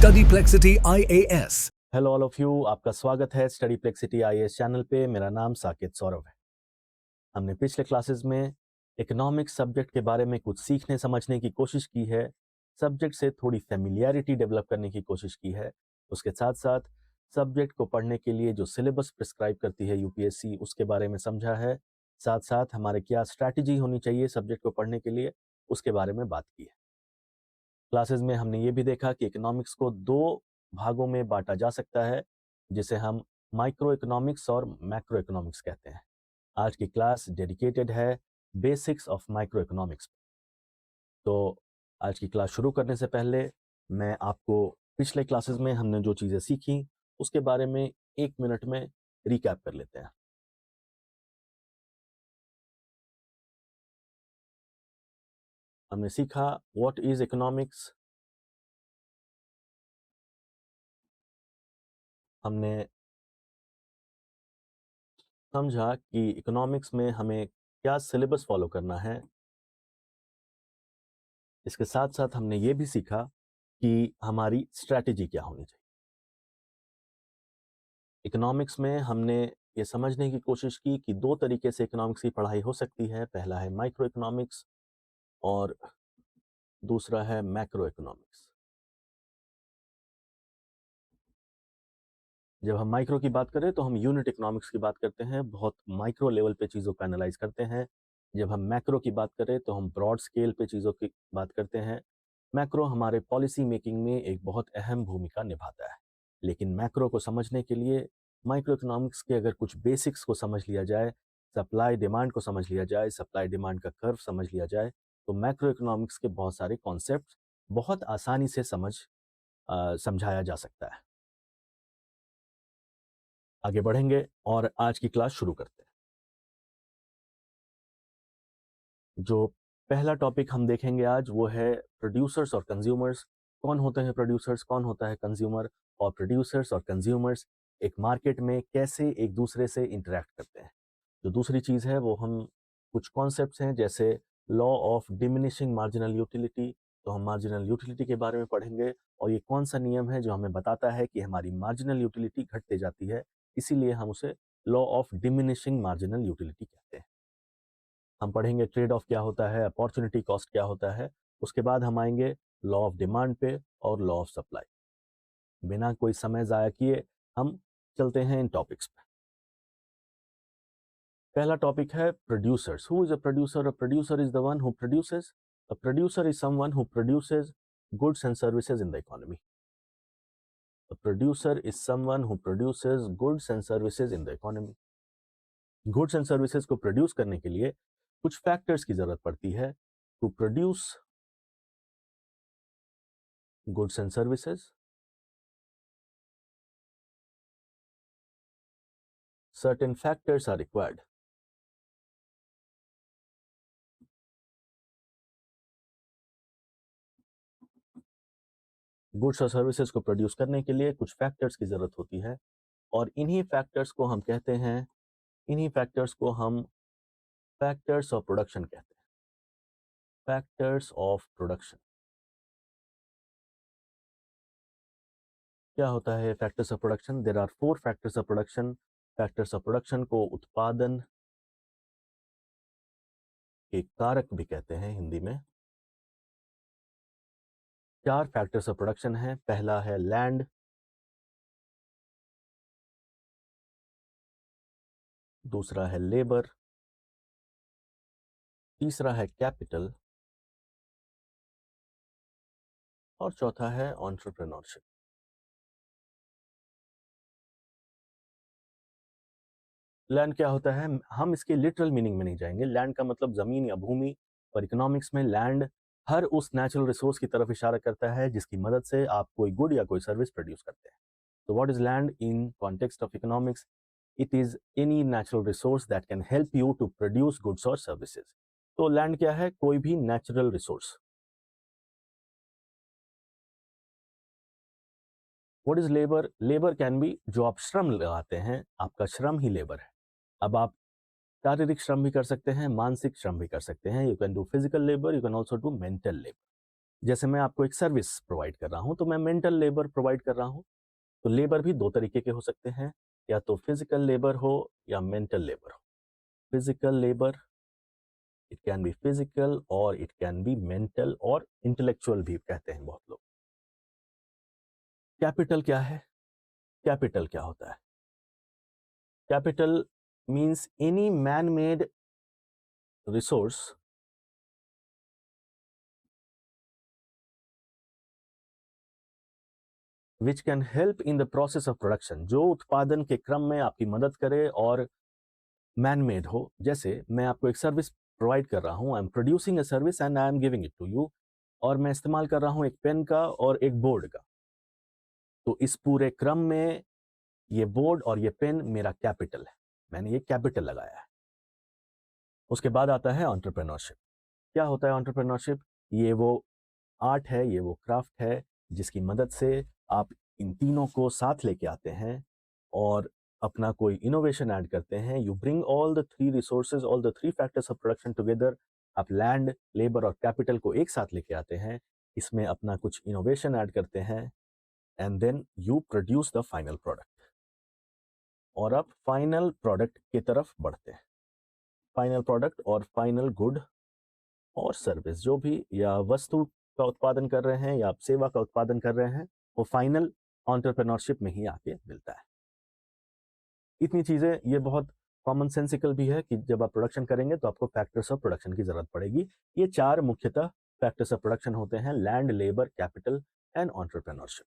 स्टडीप्लेक्सिटी IAS। Hello all of you, आपका स्वागत है स्टडीप्लेक्सिटी IAS चैनल पे। मेरा नाम साकेत सौरभ है। हमने पिछले क्लासेस में इकोनॉमिक्स सब्जेक्ट के बारे में कुछ सीखने समझने की कोशिश की है, सब्जेक्ट से थोड़ी फेमिलियरिटी डेवलप करने की कोशिश की है। उसके साथ साथ सब्जेक्ट को पढ़ने के लिए जो सिलेबस प्रिस्क्राइब करती है यूपीएससी, उसके बारे में समझा है। साथ साथ हमारे क्या स्ट्रैटेजी होनी चाहिए सब्जेक्ट को पढ़ने के लिए, उसके बारे में बात की है। क्लासेस में हमने ये भी देखा कि इकोनॉमिक्स को दो भागों में बांटा जा सकता है, जिसे हम माइक्रो इकोनॉमिक्स और मैक्रो इकोनॉमिक्स कहते हैं। आज की क्लास डेडिकेटेड है बेसिक्स ऑफ माइक्रो इकोनॉमिक्स। तो आज की क्लास शुरू करने से पहले मैं आपको पिछले क्लासेस में हमने जो चीज़ें सीखी उसके बारे में 1 मिनट में रिकैप कर लेते हैं। हमने सीखा व्हाट इज इकोनॉमिक्स, हमने समझा कि इकोनॉमिक्स में हमें क्या सिलेबस फॉलो करना है। इसके साथ साथ हमने ये भी सीखा कि हमारी स्ट्रैटेजी क्या होनी चाहिए। इकोनॉमिक्स में हमने ये समझने की कोशिश की कि दो तरीके से इकोनॉमिक्स की पढ़ाई हो सकती है। पहला है माइक्रो इकोनॉमिक्स और दूसरा है मैक्रो इकोनॉमिक्स। जब हम माइक्रो की बात करें तो हम यूनिट इकोनॉमिक्स की बात करते हैं, बहुत माइक्रो लेवल पे चीज़ों को एनालाइज करते हैं। जब हम मैक्रो की बात करें तो हम ब्रॉड स्केल पे चीज़ों की बात करते हैं। मैक्रो हमारे पॉलिसी मेकिंग में एक बहुत अहम भूमिका निभाता है, लेकिन मैक्रो को समझने के लिए माइक्रो इकोनॉमिक्स के अगर कुछ बेसिक्स को समझ लिया जाए, सप्लाई डिमांड को समझ लिया जाए, सप्लाई डिमांड का कर्व समझ लिया जाए, तो मैक्रो इकोनॉमिक्स के बहुत सारे कॉन्सेप्ट बहुत आसानी से समझाया जा सकता है। आगे बढ़ेंगे और आज की क्लास शुरू करते हैं। जो पहला टॉपिक हम देखेंगे आज वो है प्रोड्यूसर्स और कंज्यूमर्स। कौन होते हैं प्रोड्यूसर्स, कौन होता है कंज्यूमर, और प्रोड्यूसर्स और कंज्यूमर्स एक मार्केट में कैसे एक दूसरे से इंटरेक्ट करते हैं। जो दूसरी चीज़ है वो हम कुछ कॉन्सेप्ट्स हैं जैसे law of diminishing marginal utility, तो हम मार्जिनल यूटिलिटी के बारे में पढ़ेंगे और ये कौन सा नियम है जो हमें बताता है कि हमारी मार्जिनल यूटिलिटी घटते जाती है, इसीलिए हम उसे law of diminishing marginal utility कहते हैं। हम पढ़ेंगे ट्रेड ऑफ क्या होता है, अपॉर्चुनिटी कॉस्ट क्या होता है। उसके बाद हम आएंगे लॉ ऑफ डिमांड पे और लॉ ऑफ सप्लाई। बिना कोई समय ज़ाया किए हम चलते हैं इन टॉपिक्स पे। पहला टॉपिक है producers. Who is a producer? A producer is the one who produces. A producer is someone who produces goods and services in the economy. A producer is someone who produces goods and services in the economy. Goods and services को produce करने के लिए कुछ factors की जरूरत पड़ती है। To produce goods and services, certain factors are required. Goods और सर्विसेज को प्रोड्यूस करने के लिए कुछ फैक्टर्स की ज़रूरत होती है और इन्हीं फैक्टर्स को हम कहते हैं, इन्हीं फैक्टर्स को हम फैक्टर्स ऑफ प्रोडक्शन कहते हैं। फैक्टर्स ऑफ प्रोडक्शन क्या होता है? Factors of production, there are 4 factors of production. Factors of production को उत्पादन के कारक भी कहते हैं हिंदी में। 4 फैक्टर्स ऑफ प्रोडक्शन है। पहला है लैंड, दूसरा है लेबर, तीसरा है कैपिटल और चौथा है एंटरप्रेन्योरशिप। लैंड क्या होता है? हम इसके लिटरल मीनिंग में नहीं जाएंगे। लैंड का मतलब जमीन या भूमि, और इकोनॉमिक्स में लैंड हर उस नेचुरल रिसोर्स की तरफ इशारा करता है जिसकी मदद से आप कोई गुड या कोई सर्विस प्रोड्यूस करते हैं। तो what is land in context of economics? It is any natural resource that can help you to produce goods और सर्विसेज। तो लैंड क्या है? कोई भी natural resource. What is labour? Labour can be जो आप श्रम लगाते हैं, आपका श्रम ही लेबर है। अब आप शारीरिक श्रम भी कर सकते हैं, मानसिक श्रम भी कर सकते हैं। You can do physical labour, you can also do mental labour. जैसे मैं आपको एक सर्विस प्रोवाइड कर रहा हूं तो मैं मेंटल लेबर प्रोवाइड कर रहा हूं। तो लेबर भी दो तरीके के हो सकते हैं, या तो फिजिकल लेबर हो या मेंटल लेबर हो। Physical labour, it can be physical और इट कैन बी मेंटल और इंटेलेक्चुअल भी कहते हैं बहुत लोग। कैपिटल क्या है? कैपिटल क्या होता है? Capital means any man made resource which can help in the process of production, जो उत्पादन के क्रम में आपकी मदद करे और मैन मेड हो। जैसे मैं आपको एक सर्विस प्रोवाइड कर रहा हूं, I am producing a service and I am giving it to you, और मैं इस्तेमाल कर रहा हूं एक पेन का और एक बोर्ड का। तो इस पूरे क्रम में ये बोर्ड और ये पेन मेरा कैपिटल है, मैंने ये कैपिटल लगाया है। उसके बाद आता है एंटरप्रेन्योरशिप। क्या होता है एंटरप्रेन्योरशिप? ये वो आर्ट है, ये वो क्राफ्ट है जिसकी मदद से आप इन तीनों को साथ लेके आते हैं और अपना कोई इनोवेशन ऐड करते हैं। You bring all the three resources, all the three factors of production together. आप लैंड, लेबर और कैपिटल को एक साथ लेके आते हैं, इसमें अपना कुछ इनोवेशन ऐड करते हैं, and then you produce the final product. और आप फाइनल प्रोडक्ट की तरफ बढ़ते हैं। फाइनल प्रोडक्ट और फाइनल गुड और सर्विस, जो भी या वस्तु का उत्पादन कर रहे हैं या आप सेवा का उत्पादन कर रहे हैं, वो फाइनल एंटरप्रेन्योरशिप में ही आके मिलता है। इतनी चीजें, ये बहुत कॉमन सेंसिकल भी है कि जब आप प्रोडक्शन करेंगे तो आपको फैक्टर्स ऑफ प्रोडक्शन की जरूरत पड़ेगी। ये चार मुख्यतः फैक्टर्स ऑफ प्रोडक्शन होते हैं: land, labour, capital and entrepreneurship.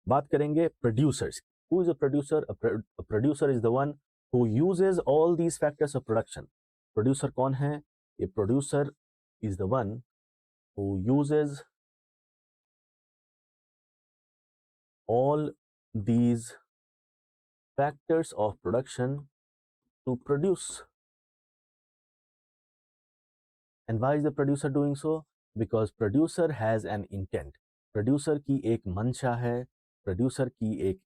बात करेंगे producers. Who is a producer? A producer is the one who uses all these factors of production. Producer कौन है? A producer is the one who uses all these factors of production to produce. And why is the producer doing so? Because producer has an intent. Producer की एक मंशा है, producer की एक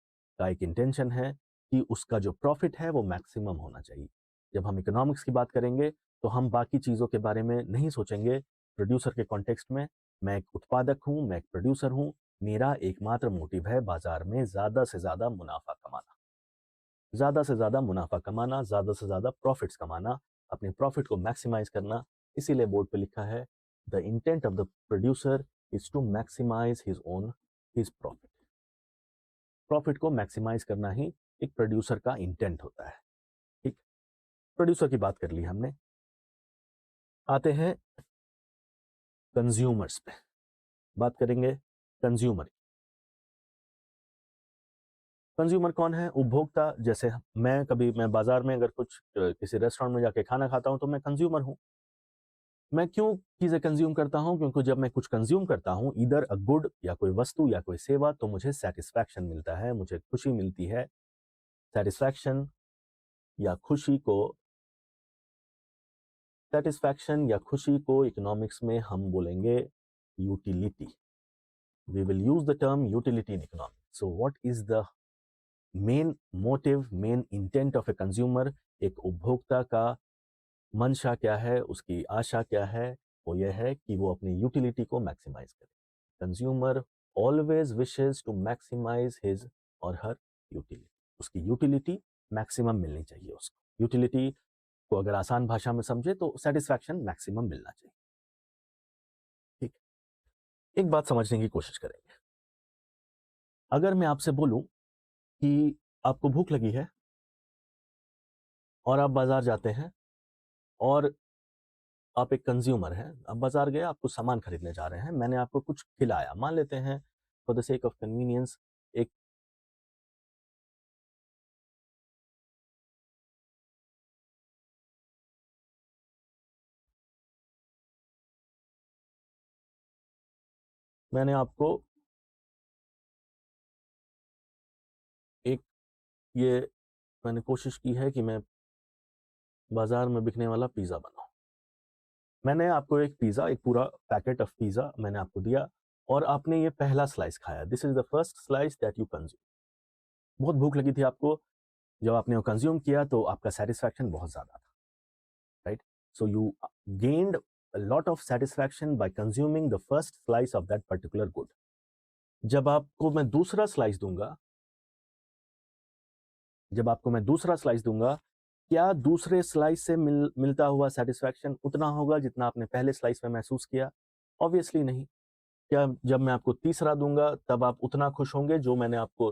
intention है कि उसका जो प्रॉफिट है वो मैक्सिमम होना चाहिए। जब हम इकोनॉमिक्स की बात करेंगे तो हम बाकी चीज़ों के बारे में नहीं सोचेंगे। प्रोड्यूसर के कॉन्टेक्स्ट में मैं एक उत्पादक हूँ, मैं एक प्रोड्यूसर हूँ, मेरा एकमात्र मोटिव है बाजार में ज़्यादा से ज़्यादा मुनाफा कमाना, ज़्यादा से ज़्यादा मुनाफा कमाना, ज़्यादा से ज़्यादा प्रॉफिट्स कमाना, अपने प्रॉफिट को मैक्सिमाइज करना। इसीलिए बोर्ड पे लिखा है, the intent of the producer is to maximise his profit. Profit को मैक्सिमाइज करना ही एक प्रोड्यूसर का इंटेंट होता है। ठीक, प्रोड्यूसर की बात कर ली हमने। आते हैं कंज्यूमर्स पे, बात करेंगे कंज्यूमर। कंज्यूमर कौन है? उपभोक्ता। जैसे मैं बाजार में अगर कुछ किसी रेस्टोरेंट में जाके खाना खाता हूं तो मैं कंज्यूमर हूं। मैं क्यों चीजें कंज्यूम करता हूं? क्योंकि जब मैं कुछ कंज्यूम करता हूं, इधर अ गुड या कोई वस्तु या कोई सेवा, तो मुझे सेटिस्फैक्शन मिलता है, मुझे खुशी मिलती है। सेटिस्फैक्शन या खुशी को इकोनॉमिक्स में हम बोलेंगे utility. We will use the term utility in economics. So what is the main motive, main intent of a consumer? एक उपभोक्ता का मंशा क्या है, उसकी आशा क्या है? वो ये है कि वो अपनी यूटिलिटी को मैक्सिमाइज करे। Consumer always wishes to maximise his और हर यूटिलिटी। उसकी यूटिलिटी मैक्सिमम मिलनी चाहिए उसको। यूटिलिटी को अगर आसान भाषा में समझे तो सेटिस्फैक्शन मैक्सिमम मिलना चाहिए। ठीक, एक बात समझने की कोशिश करेंगे। अगर मैं आपसे बोलूं कि आपको भूख लगी है और आप बाजार जाते हैं और आप एक कंज्यूमर हैं, आप बाजार गए, आप कुछ सामान खरीदने जा रहे हैं, मैंने आपको कुछ खिलाया, मान लेते हैं for the sake of convenience एक मैंने आपको एक ये मैंने कोशिश की है कि मैं बाजार में बिकने वाला पिज़्ज़ा बनाऊं। मैंने आपको एक पिज़्ज़ा, एक पूरा पैकेट ऑफ पिज़्ज़ा मैंने आपको दिया और आपने ये पहला स्लाइस खाया। This is the first slice that you consume. बहुत भूख लगी थी आपको, जब आपने वो कंज्यूम किया तो आपका सेटिस्फैक्शन बहुत ज़्यादा था, right? So you gained a lot of satisfaction by consuming the first slice of that particular good. जब आपको मैं दूसरा स्लाइस दूंगा क्या दूसरे स्लाइस से मिलता हुआ सेटिस्फैक्शन उतना होगा जितना आपने पहले स्लाइस में महसूस किया? ऑब्वियसली नहीं। क्या जब मैं आपको तीसरा दूंगा तब आप उतना खुश होंगे जो मैंने आपको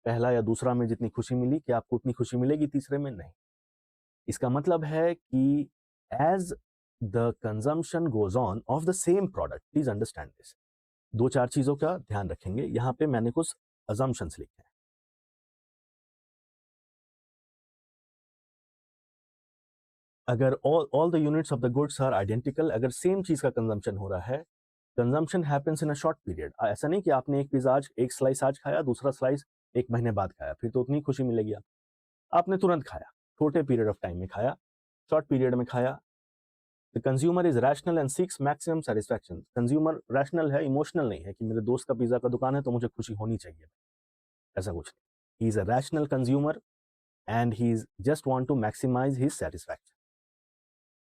पहला या दूसरा में जितनी खुशी मिली, क्या आपको उतनी खुशी मिलेगी तीसरे में? नहीं। इसका मतलब है कि as the consumption goes on of the same product, please understand this, दो चार चीजों का ध्यान रखेंगे। यहां पे मैंने कुछ अजम्पशंस लिखे हैं। अगर all the units of the goods are identical, अगर सेम चीज का कंजम्पशन हो रहा है, consumption happens in a short period. ऐसा नहीं कि आपने एक पिज्जा आज, एक स्लाइस आज खाया, दूसरा स्लाइस एक महीने बाद खाया, फिर तो उतनी खुशी मिलेगी आपने तुरंत खाया, छोटे पीरियड ऑफ टाइम में खाया, शॉर्ट पीरियड में खाया। The consumer is rational and seeks maximum satisfaction. Consumer rational है, इमोशनल नहीं है कि मेरे दोस्त का पिज्जा का दुकान है तो मुझे खुशी होनी चाहिए, ऐसा कुछ नहीं। He is a rational consumer and he is just want to maximise his satisfaction.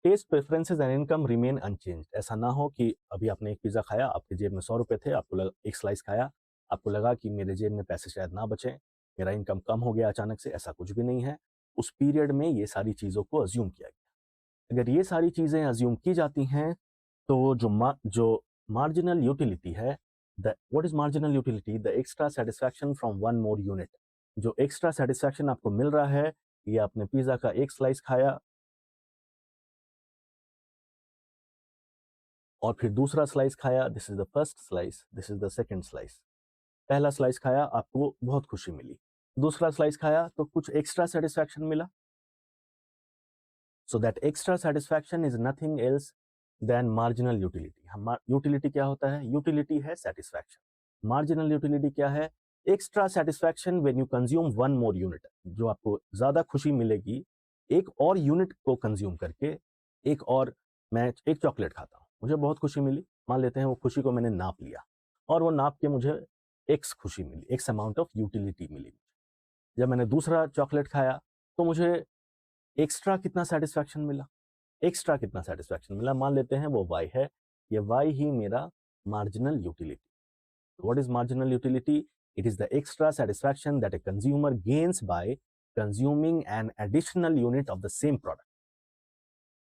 Taste preferences and income remain unchanged. ऐसा ना हो कि अभी आपने एक पिज्जा खाया, आपके जेब में 100 रुपए थे, आपको एक स्लाइस खाया, आपको लगा कि मेरे जेब में पैसे शायद ना बचे, मेरा इनकम कम हो गया अचानक से। ऐसा कुछ भी नहीं है। उस पीरियड में ये सारी चीज़ों को अज्यूम किया गया। अगर ये सारी चीज़ें अज्यूम की जाती हैं तो जो मार्जिनल यूटिलिटी है, what is marginal utility? The extra satisfaction from one more unit. जो एक्स्ट्रा सेटिस्फैक्शन आपको मिल रहा है, ये आपने पिज्जा का एक स्लाइस खाया और फिर दूसरा स्लाइस खाया, this is the first slice, this is the second slice. पहला स्लाइस खाया, आपको बहुत खुशी मिली, दूसरा स्लाइस खाया तो कुछ एक्स्ट्रा सेटिस्फैक्शन मिला। So that extra satisfaction is nothing else than marginal utility. Utility क्या होता है? यूटिलिटी है सेटिस्फैक्शन। मार्जिनल यूटिलिटी क्या है? Extra satisfaction when you consume one more unit. जो आपको ज्यादा खुशी मिलेगी एक और यूनिट को कंज्यूम करके। मैं एक चॉकलेट खाता हूँ, मुझे बहुत खुशी मिली, मान लेते हैं वो खुशी को मैंने नाप लिया और वो नाप के मुझे एक्स खुशी मिली, एक्स अमाउंट ऑफ यूटिलिटी मिली। जब मैंने दूसरा चॉकलेट खाया तो मुझे एक्स्ट्रा कितना सेटिस्फैक्शन मिला? मान लेते हैं वो वाई है, ये वाई ही मेरा marginal utility. What is marginal utility? It is the extra satisfaction that a consumer gains bye consuming an additional unit of the same product.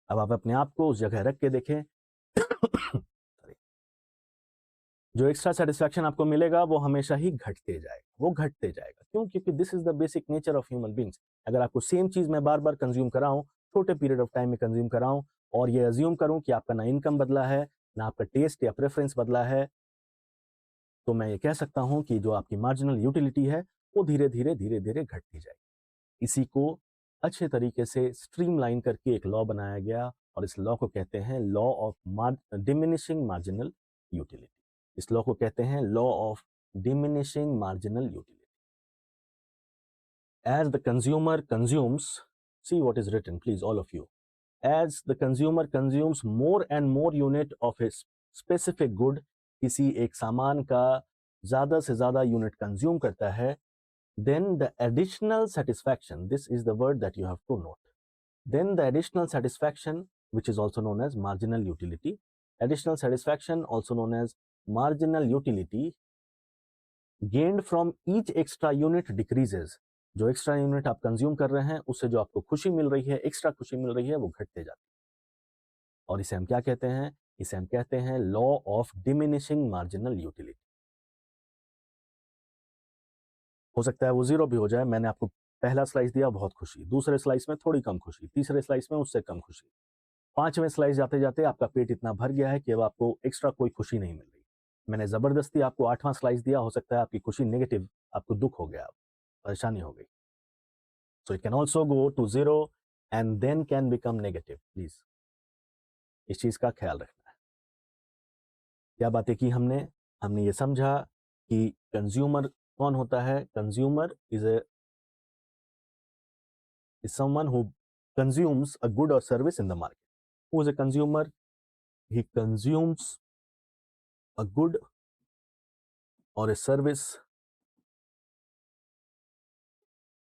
अब आप अपने आप को उस जगह रख के देखें। जो एक्स्ट्रा सेटिस्फैक्शन आपको मिलेगा वो हमेशा ही घटते जाएगा। क्यों? क्योंकि this is the basic nature of human beings. अगर आपको सेम चीज मैं बार बार कंज्यूम कराऊं, छोटे पीरियड ऑफ टाइम में कंज्यूम कराऊं और ये अज्यूम करूं कि आपका ना इनकम बदला है, ना आपका टेस्ट या प्रेफरेंस बदला है, तो मैं ये कह सकता हूं कि जो आपकी मार्जिनल यूटिलिटी है वो धीरे धीरे घटती जाएगी। इसी को अच्छे तरीके से स्ट्रीमलाइन करके एक लॉ बनाया गया और इस लॉ को कहते हैं law of diminishing marginal utility. इस लॉ को कहते हैं law of diminishing marginal utility. As the consumer consumes, see what is written, please, all of you. As the consumer consumes more and more unit of a specific good, किसी एक सामान का ज्यादा से ज्यादा यूनिट कंज्यूम करता है, then the additional satisfaction, this is the word that you have to note, then the additional satisfaction, which is also known as marginal utility, additional satisfaction also known as marginal utility gained from each extra unit decreases. जो extra unit आप consume कर रहे हैं उससे जो आपको खुशी मिल रही है, एक्स्ट्रा खुशी मिल रही है, वो घटते जाती है। और इसे हम क्या कहते हैं? इसे हम कहते हैं law of diminishing marginal utility. हो सकता है वो जीरो भी हो जाए। मैंने आपको पहला स्लाइस दिया, बहुत खुशी, दूसरे स्लाइस में थोड़ी कम खुशी, तीसरे स्लाइस में उससे कम खुशी, पांचवें स्लाइस जाते जाते आपका पेट इतना भर गया है कि अब आपको एक्स्ट्रा कोई खुशी नहीं मिल रही। मैंने जबरदस्ती आपको आठवां स्लाइस दिया, हो सकता है आपकी खुशी नेगेटिव, आपको दुख हो गया, परेशानी हो गई। So it can also go to zero and then can become negative. Please, इस चीज का ख्याल रखना है। क्या बातें की हमने ये समझा कि कंज्यूमर कौन होता है? Consumer is someone who consumes a good or service in the market. Who is a consumer? He consumes a good or a service.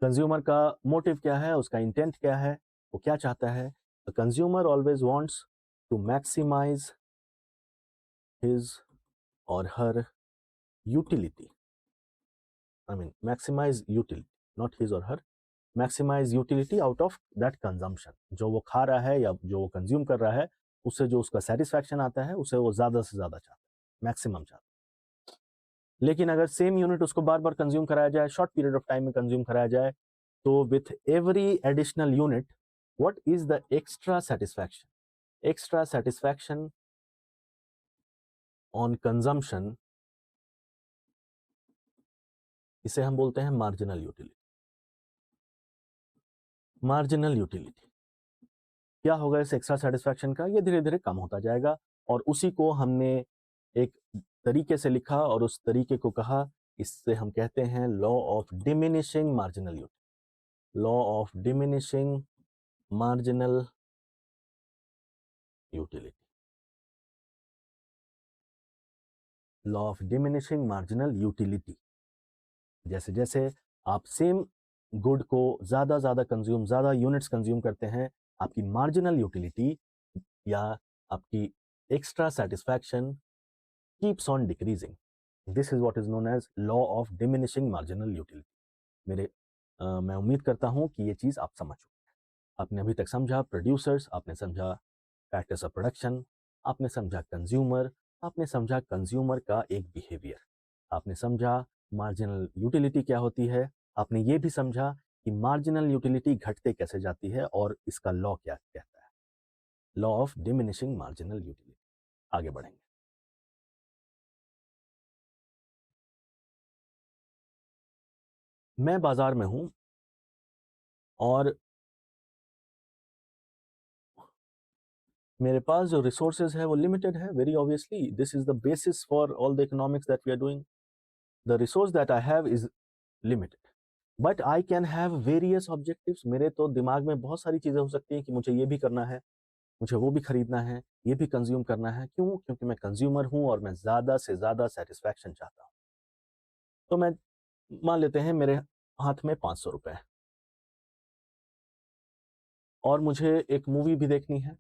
Consumer का मोटिव क्या है, उसका इंटेंट क्या है, वो क्या चाहता है? A consumer always wants to maximize his or her utility. I mean, maximize utility, not his or her. Maximize utility out of that consumption. जो वो खा रहा है या जो वो कंज्यूम कर रहा है, उससे जो उसका सेटिस्फैक्शन आता है, उसे वो ज़्यादा से ज़्यादा चाहता है, मैक्सिमम चाहता है। लेकिन अगर सेम यूनिट उसको बार बार कंज्यूम कराया जाए, शॉर्ट पीरियड ऑफ टाइम में कंज्यूम कराया जाए, तो with every additional unit, what is the extra satisfaction? Extra satisfaction on consumption, इसे हम बोलते हैं मार्जिनल यूटिलिटी। मार्जिनल यूटिलिटी क्या होगा इस एक्स्ट्रा सेटिस्फैक्शन का? ये धीरे धीरे कम होता जाएगा, और उसी को हमने एक तरीके से लिखा और उस तरीके को कहा, इससे हम कहते हैं law of diminishing marginal utility. Law of diminishing marginal utility. Law of diminishing marginal utility. जैसे जैसे आप सेम गुड को ज़्यादा कंज्यूम, ज़्यादा यूनिट्स कंज्यूम करते हैं, आपकी मार्जिनल यूटिलिटी या आपकी extra satisfaction keeps on decreasing. This is what is known as law of diminishing marginal utility. मैं उम्मीद करता हूं कि ये चीज़ आप समझ चुके हैं। आपने अभी तक समझा प्रोड्यूसर्स, आपने समझा फैक्टर्स ऑफ प्रोडक्शन, आपने समझा कंज्यूमर, आपने समझा कंज्यूमर का एक बिहेवियर, आपने समझा मार्जिनल यूटिलिटी क्या होती है, आपने ये भी समझा कि मार्जिनल यूटिलिटी घटते कैसे जाती है और इसका लॉ क्या कहता है, law of diminishing marginal utility. आगे बढ़ेंगे। मैं बाजार में हूं और मेरे पास जो रिसोर्सेज है वो लिमिटेड है। Very obviously this is the basis for all the economics that we are doing. The resource that I have is limited, but I can have various objectives. मेरे तो दिमाग में बहुत सारी चीज़ें हो सकती हैं कि मुझे ये भी करना है, मुझे वो भी खरीदना है, ये भी कंज्यूम करना है। क्यों? क्योंकि मैं कंज्यूमर हूं और मैं ज़्यादा से ज़्यादा सेटिस्फैक्शन चाहता हूं। तो मैं मान लेते हैं मेरे हाथ में 500 रुपए है और मुझे एक मूवी भी देखनी है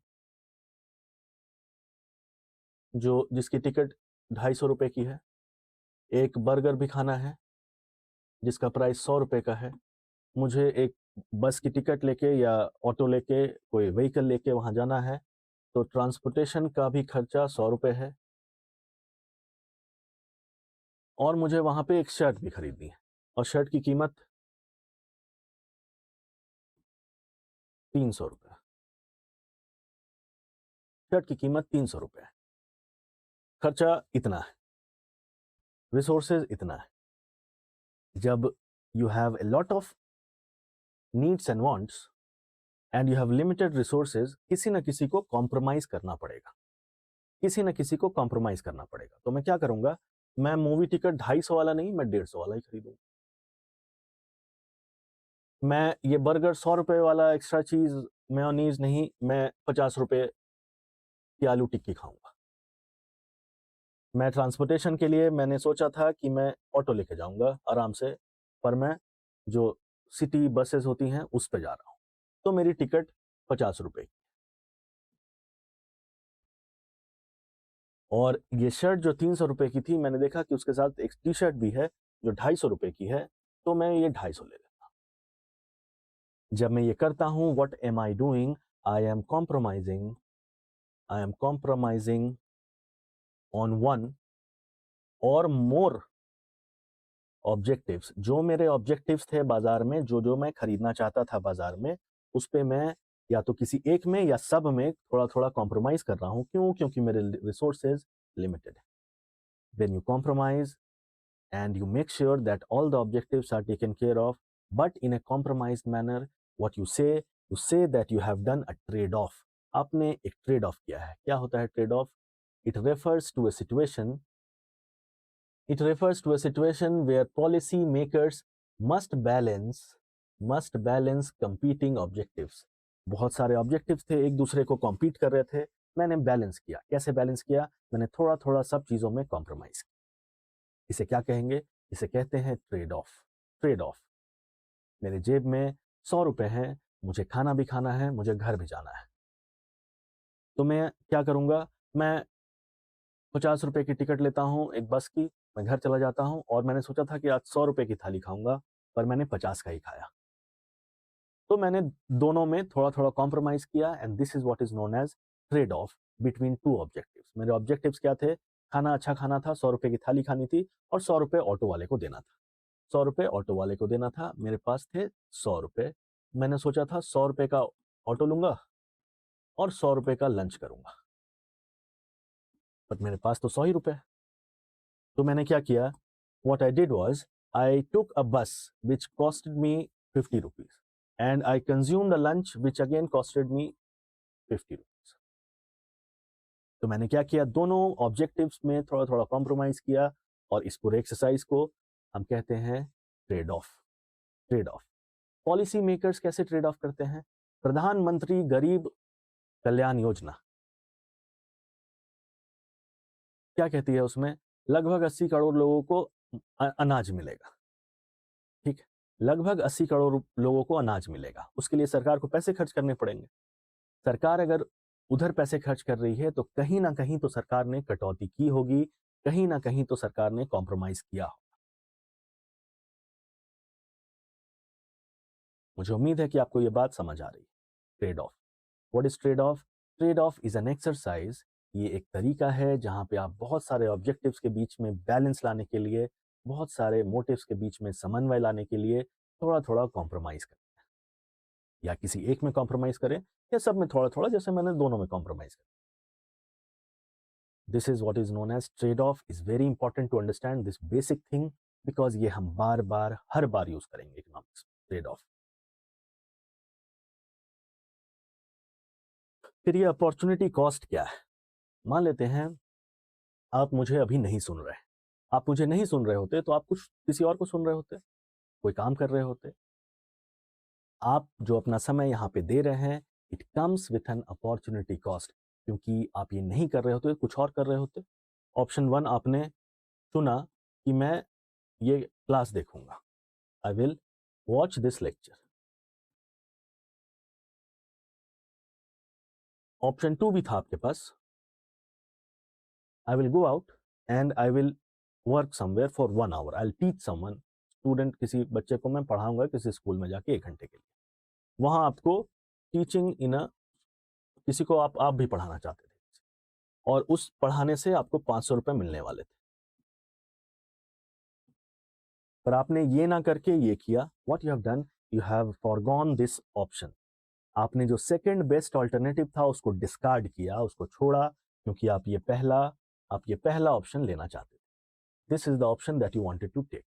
जिसकी टिकट 250 रुपए की है। एक बर्गर भी खाना है जिसका प्राइस 100 रुपए का है। मुझे एक बस की टिकट लेके या ऑटो लेके कोई व्हीकल लेके वहाँ जाना है, तो ट्रांसपोर्टेशन का भी खर्चा 100 रुपए है। और मुझे वहाँ पे एक शर्ट भी खरीदनी है और शर्ट की कीमत 300 रुपये। शर्ट की कीमत 300 रुपये है। खर्चा इतना है, रिसोर्सेज इतना है। जब you have a lot of needs and wants and you have limited resources, किसी ना किसी को कॉम्प्रोमाइज करना पड़ेगा, किसी ना किसी को कॉम्प्रोमाइज करना पड़ेगा। तो मैं क्या करूंगा, मैं मूवी टिकट 250 वाला नहीं, मैं 150 वाला ही खरीदूंगा। मैं ये बर्गर 100 रुपए वाला एक्स्ट्रा चीज मेयोनीज नहीं, मैं 50 रुपए की आलू टिक्की खाऊंगा। मैं ट्रांसपोर्टेशन के लिए मैंने सोचा था कि मैं ऑटो लेके जाऊंगा आराम से, पर मैं जो सिटी बसेस होती हैं उस पे जा रहा हूँ, तो मेरी टिकट 50 रुपए की। और ये शर्ट जो 300 रुपए की थी, मैंने देखा कि उसके साथ एक टी शर्ट भी है जो 250 रुपए की है, तो मैं ये 250 ले लेता हूँ। जब मैं ये करता हूँ, what am I doing, I am compromising on one और मोर ऑब्जेक्टिव्स। जो मेरे ऑब्जेक्टिव्स थे बाजार में, जो जो मैं खरीदना चाहता था बाजार में, उस पे मैं या तो किसी एक में या सब में थोड़ा थोड़ा कॉम्प्रोमाइज कर रहा हूँ। क्यों? क्योंकि मेरे रिसोर्सेज लिमिटेड है। When you compromise and you make sure that all the objectives are taken care of, but in a compromised manner, what you say that you have done a trade off. आपने एक trade off किया है। क्या होता है trade off? it refers to a situation it refers to a situation where policy makers must balance competing objectives. बहुत सारे objectives थे, एक दूसरे को कॉम्पीट कर रहे थे, मैंने बैलेंस किया। कैसे बैलेंस किया? मैंने थोड़ा थोड़ा सब चीजों में कॉम्प्रोमाइज किया। इसे क्या कहेंगे? इसे कहते हैं ट्रेड ऑफ। Trade off. मेरे जेब में 100 रुपए हैं, मुझे खाना भी खाना है, मुझे घर भी जाना है, तो मैं क्या करूँगा, मैं 50 रुपए की टिकट लेता हूँ एक बस की, मैं घर चला जाता हूँ और मैंने सोचा था कि आज 100 रुपए की थाली खाऊँगा, पर मैंने 50 का ही खाया। तो मैंने दोनों में थोड़ा-थोड़ा कॉम्प्रोमाइज़ किया and this is what is known as trade off between 2 objectives. मेरे ऑब्जेक्टिव्स क्या थे? खाना अच्छा खाना था, 100 रुपए की थाली खानी थी और 100 रुपए ऑटो वाले को देना था। 100 रुपए ऑटो वाले को देना था, मेरे पास थे 100 रुपए। मैंने सोचा था 100 रुपए का ऑटो लूँगा और 100 रुपए का लंच करूँगा। बट मेरे पास तो 100 ही रुपए हैं। तो मैंने क्या किया? What I did was I took a bus which costed me 50 rupees and I consumed a lunch which again costed me 50 rupees. तो मैंने क्या किया? दोनों ऑब्जेक्टिव्स में थोड़ा-थोड़ा कॉम्प्रोमाइज़ किया और इस पूरे एक्सरसाइज को हम कहते हैं trade off. Trade off. Policy makers कैसे ट्रेड ऑफ करते हैं? प्रधानमंत्री गरीब कल्याण योजना क्या कहती है उसमें? लगभग 80 करोड़ लोगों को अनाज मिलेगा। ठीक है? लगभग 80 करोड़ लोगों को अनाज मिलेगा। उसके लिए सरकार को पैसे खर्च करने पड़ेंगे। सरकार अगर उधर पैसे खर्च कर रही है तो कहीं न कहीं तो सरकार ने कटौती की होगी, कहीं न कहीं तो सरकार ने कॉम्प्रोमाइज़ किया होगा। मुझे उम्मीद है कि आपको ये बात समझ आ रही है। Trade off. What is trade off? Trade off is an exercise. ये एक तरीका है जहाँ पे आप बहुत सारे ऑब्जेक्टिव्स के बीच में बैलेंस लाने के लिए, बहुत सारे मोटिव्स के बीच में समन्वय लाने के लिए थोड़ा-थोड़ा कॉम्प्रोमाइज़ करें। या किसी एक में कॉम्प्रोमाइज़ करें या सब में थोड़ा-थोड़ा, जैसे मैंने दोनों में कॉम्प्रोमाइज़ किया। This is what is known as trade-off. Is very important to understand this basic thing because ये हम बार-बार हर बार यूज़ करेंगे इकोनॉमिक्स ट्रेड-ऑफ। फिर ये अपॉर्चुनिटी कॉस्ट क्या है? मान लेते हैं आप मुझे अभी नहीं सुन रहे। आप मुझे नहीं सुन रहे होते तो आप कुछ किसी और को सुन रहे होते, कोई काम कर रहे होते। आप जो अपना समय यहाँ पे दे रहे हैं, it comes with an opportunity cost, क्योंकि आप ये नहीं कर रहे होते, कुछ और कर रहे होते। ऑप्शन 1 आपने चुना कि मैं ये क्लास देखूँगा। I will watch this lecture. Option 2 भी था आपके पास। I will go out and I will work somewhere for 1 hour. I'll teach someone. Student किसी बच्चे को मैं पढ़ाऊंगा किसी स्कूल में जाके 1 घंटे के लिए। वहां आपको टीचिंग इन अ किसी को आप भी पढ़ाना चाहते थे और उस पढ़ाने से आपको 500 रुपए मिलने वाले थे, पर आपने ये ना करके ये किया। What you have done, you have foregone this option. आपने जो सेकंड बेस्ट ऑल्टरनेटिव था उसको डिस्कार्ड किया, उसको छोड़ा, क्योंकि आप ये पहला ऑप्शन लेना चाहते थे। This is the option that you wanted to take.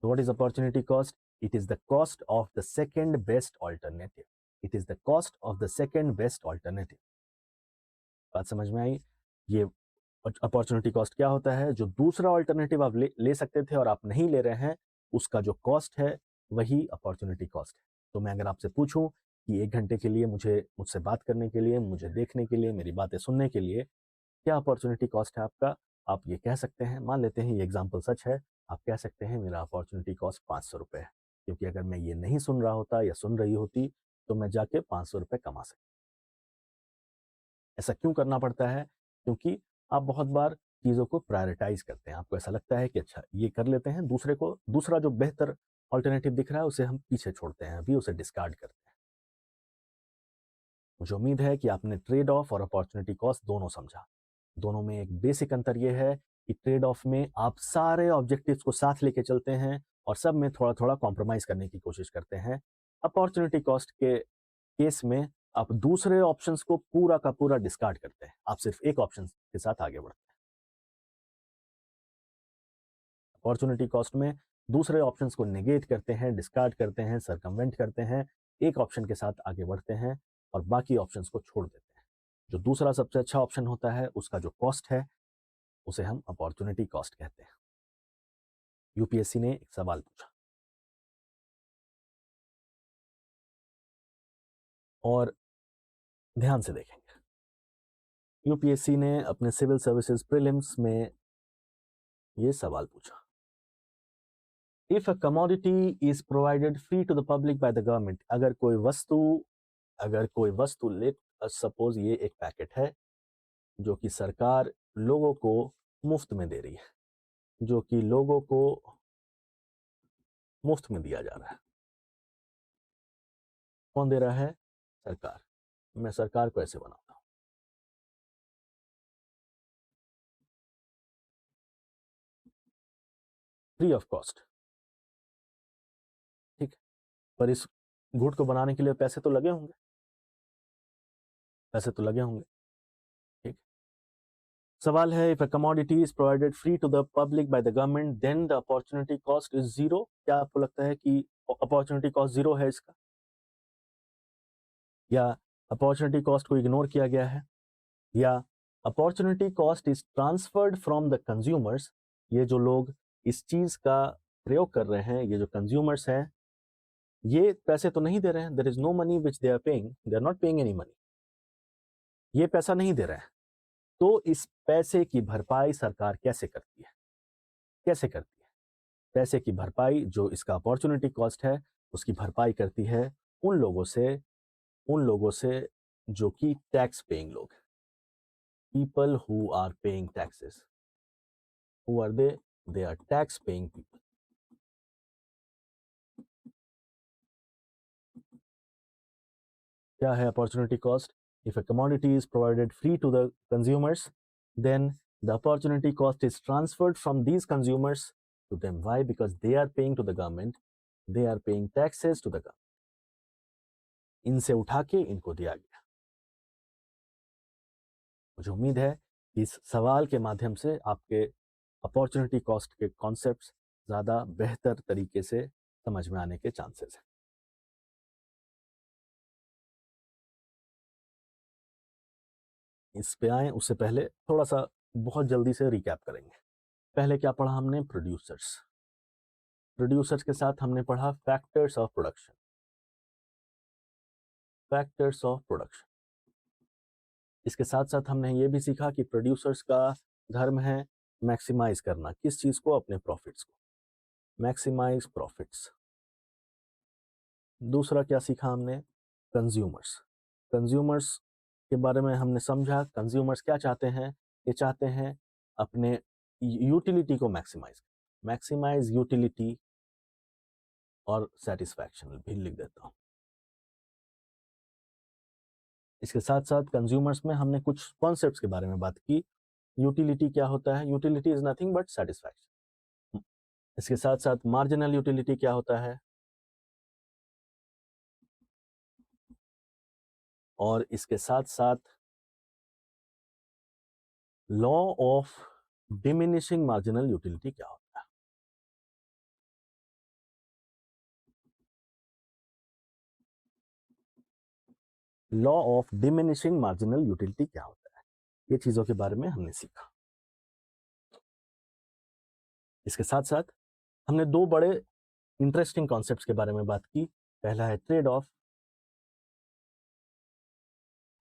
So what is opportunity cost? It is the cost of the second best alternative. It is the cost of the second best alternative. बात समझ में आई? ये opportunity cost क्या होता है? जो दूसरा alternative आप ले सकते थे और आप नहीं ले रहे हैं, उसका जो कॉस्ट है वही अपॉर्चुनिटी कॉस्ट है। तो मैं अगर आपसे पूछूं कि 1 घंटे के लिए मुझसे बात करने के लिए, मुझे देखने के लिए, मेरी बातें सुनने के लिए क्या अपॉर्चुनिटी कॉस्ट है आपका? आप ये कह सकते हैं, मान लेते हैं ये एग्जाम्पल सच है, आप कह सकते हैं मेरा अपॉर्चुनिटी कॉस्ट 500 रुपये है, क्योंकि अगर मैं ये नहीं सुन रहा होता या सुन रही होती तो मैं जाके 500 रुपये कमा सकता। ऐसा क्यों करना पड़ता है? क्योंकि आप बहुत बार चीज़ों को प्रायोरिटाइज करते हैं। आपको ऐसा लगता है कि अच्छा ये कर लेते हैं, दूसरा जो बेहतर ऑल्टरनेटिव दिख रहा है उसे हम पीछे छोड़ते हैं, अभी उसे डिस्कार्ड करते हैं। मुझे उम्मीद है कि आपने ट्रेड ऑफ और अपॉर्चुनिटी कॉस्ट दोनों समझा। दोनों में एक बेसिक अंतर यह है कि ट्रेड ऑफ में आप सारे ऑब्जेक्टिव्स को साथ लेके चलते हैं और सब में थोड़ा-थोड़ा कॉम्प्रोमाइज़ करने की कोशिश करते हैं। अपॉर्चुनिटी कॉस्ट के केस में आप दूसरे ऑप्शंस को पूरा का पूरा डिस्कार्ड करते हैं। आप सिर्फ एक ऑप्शन के साथ आगे बढ़ते हैं। अपॉर्चुनिटी कॉस्ट में दूसरे ऑप्शंस को नेगेट करते हैं, डिस्कार्ड करते हैं, सर्कमवेंट करते हैं, एक ऑप्शन के साथ आगे बढ़ते हैं और बाकी ऑप्शंस को छोड़ देते हैं। जो दूसरा सबसे अच्छा ऑप्शन होता है उसका जो कॉस्ट है उसे हम अपॉर्चुनिटी कॉस्ट कहते हैं। यूपीएससी ने एक सवाल पूछा और ध्यान से देखेंगे। यूपीएससी ने अपने सिविल सर्विसेज प्रीलिम्स में ये सवाल पूछा, if a commodity is provided free to the public by the government, अगर कोई वस्तु सपोज ये एक पैकेट है जो कि सरकार लोगों को मुफ्त में दे रही है, जो कि लोगों को मुफ्त में दिया जा रहा है। कौन दे रहा है? सरकार। मैं सरकार को ऐसे बनाता हूं, फ्री ऑफ कॉस्ट, ठीक है। पर इस गुड को बनाने के लिए पैसे तो लगे होंगे, पैसे तो लगे होंगे, ठीक। सवाल है, if a commodity is provided free to the public by the government then the opportunity cost is zero. क्या आपको लगता है कि अपॉर्चुनिटी कॉस्ट जीरो है इसका, या अपॉर्चुनिटी कॉस्ट को इग्नोर किया गया है, या opportunity cost is transferred from the consumers? ये जो लोग इस चीज का प्रयोग कर रहे हैं, ये जो कंज्यूमर्स हैं, ये पैसे तो नहीं दे रहे हैं, there is no money which they are paying, they are not paying any money, ये पैसा नहीं दे रहे हैं। तो इस पैसे की भरपाई सरकार कैसे करती है? कैसे करती है? पैसे की भरपाई, जो इसका अपॉर्चुनिटी कॉस्ट है, उसकी भरपाई करती है उन लोगों से जो कि टैक्स पेइंग लोग, people who are paying taxes. Who are they? They are tax paying people. क्या है opportunity cost? If a commodity is provided free to the consumers then the opportunity cost is transferred from these consumers to them. Why? Because they are paying to the government, they are paying taxes to the government. इनसे उठा के इनको दिया गया। मुझे उम्मीद है कि इस सवाल के माध्यम से आपके अपॉर्चुनिटी कॉस्ट के कॉन्सेप्ट्स ज़्यादा बेहतर तरीके से समझ में आने के चांसेस हैं। इस पे आए उससे पहले थोड़ा सा बहुत जल्दी से रिकैप करेंगे। पहले क्या पढ़ा हमने? प्रोड्यूसर्स। प्रोड्यूसर्स के साथ हमने पढ़ा factors of production. Factors of production. इसके साथ साथ हमने ये भी सीखा कि प्रोड्यूसर्स का धर्म है मैक्सिमाइज करना। किस चीज को? अपने प्रॉफिट्स को, मैक्सिमाइज प्रॉफिट्स। दूसरा क्या सीखा हमने? कंज्यूमर्स। कंज्यूमर्स के बारे में हमने समझा, कंज्यूमर्स क्या चाहते हैं? ये चाहते हैं अपने यूटिलिटी को मैक्सिमाइज, मैक्सिमाइज यूटिलिटी और सेटिस्फैक्शन भी लिख देता हूं। इसके साथ साथ कंज्यूमर्स में हमने कुछ कॉन्सेप्ट्स के बारे में बात की। यूटिलिटी क्या होता है? Utility is nothing but satisfaction. इसके साथ साथ मार्जिनल यूटिलिटी क्या होता है, और इसके साथ साथ law of diminishing marginal utility क्या होता है। Law of diminishing marginal utility क्या होता है, ये चीजों के बारे में हमने सीखा। इसके साथ साथ हमने दो बड़े इंटरेस्टिंग कॉन्सेप्ट्स के बारे में बात की। पहला है trade off.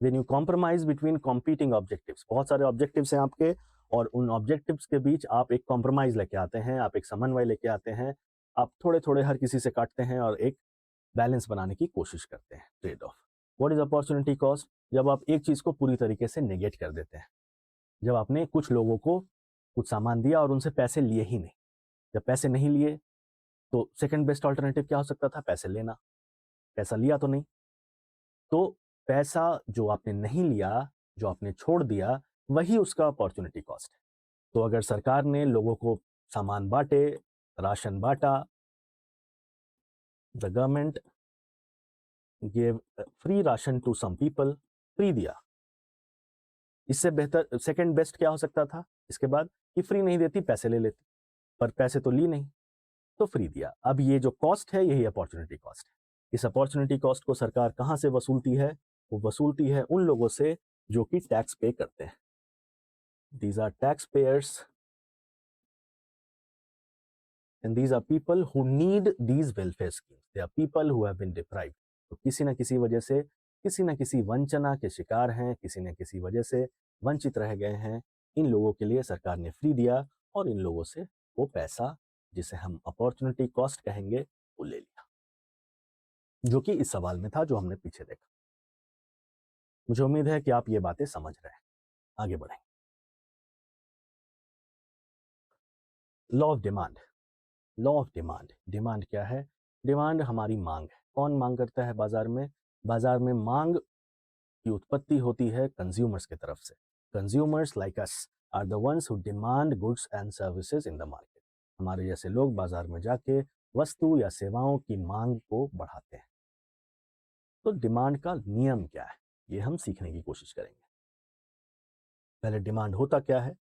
When you compromise between competing objectives, बहुत सारे ऑब्जेक्टिव्स हैं आपके, और उन ऑब्जेक्टिव्स के बीच आप एक कॉम्प्रोमाइज लेके आते हैं, आप एक समन्वय लेके आते हैं, आप थोड़े थोड़े हर किसी से काटते हैं और एक बैलेंस बनाने की कोशिश करते हैं। Trade off. What is opportunity cost? जब आप एक चीज को पूरी तरीके से नेगेट कर देते हैं। जब आपने कुछ लोगों को कुछ सामान दिया और उनसे पैसे लिए ही नहीं। जब पैसे नहीं लिए तो सेकंड बेस्ट ऑल्टरनेटिव क्या हो सकता था? पैसे लेना। पैसा लिया तो नहीं, तो पैसा जो आपने नहीं लिया, जो आपने छोड़ दिया, वही उसका अपॉर्चुनिटी कॉस्ट है। तो अगर सरकार ने लोगों को सामान बांटे, राशन बांटा, the government gave free ration to some people, free दिया, इससे बेहतर सेकंड बेस्ट क्या हो सकता था इसके बाद? कि फ्री नहीं देती, पैसे ले लेती, पर पैसे तो ली नहीं, तो फ्री दिया। अब ये जो कॉस्ट है, यही अपॉर्चुनिटी कॉस्ट है। इस अपॉर्चुनिटी कॉस्ट को सरकार कहां से वसूलती है? वो वसूलती है उन लोगों से जो कि टैक्स पे करते हैं। These are tax payers and these are people who need these welfare schemes. They are people who have been deprived. तो किसी न किसी वजह से, किसी न किसी वंचना के शिकार हैं, किसी न किसी वजह से वंचित रह गए हैं। इन लोगों के लिए सरकार ने फ्री दिया और इन लोगों से वो पैसा, जिसे हम अपॉर्चुनिटी कॉस्ट कहेंगे, वो ले लिया, जो कि इस सवाल में था जो हमने पीछे देखा। मुझे उम्मीद है कि आप ये बातें समझ रहे हैं। आगे बढ़ें। Law of demand. Law of demand, demand क्या है? डिमांड हमारी मांग है। कौन मांग करता है बाजार में? बाजार में मांग की उत्पत्ति होती है कंज्यूमर्स की तरफ से। Consumers like us are the ones who demand goods and services in the market. हमारे जैसे लोग बाजार में जाके वस्तु या सेवाओं की मांग को बढ़ाते हैं। तो डिमांड का नियम क्या है, ये हम सीखने की कोशिश करेंगे। पहले डिमांड होता क्या है?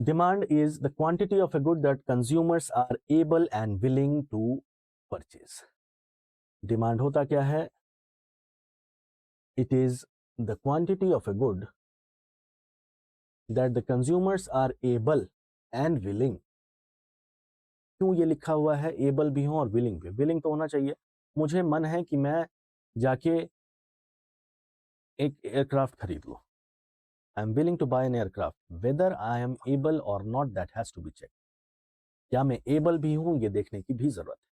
Demand is the quantity of a good that consumers are able and willing to purchase. Demand होता क्या है? It is the quantity of a good that the consumers are able and willing. क्यों ये लिखा हुआ है able भी हो और willing भी? willing तो होना चाहिए। मुझे मन है कि मैं जाके एक एयरक्राफ्ट खरीद लूँ। I am willing to buy an aircraft. Whether I am able or not, that has to be checked. क्या मैं able भी हूँ, ये देखने की भी जरूरत है।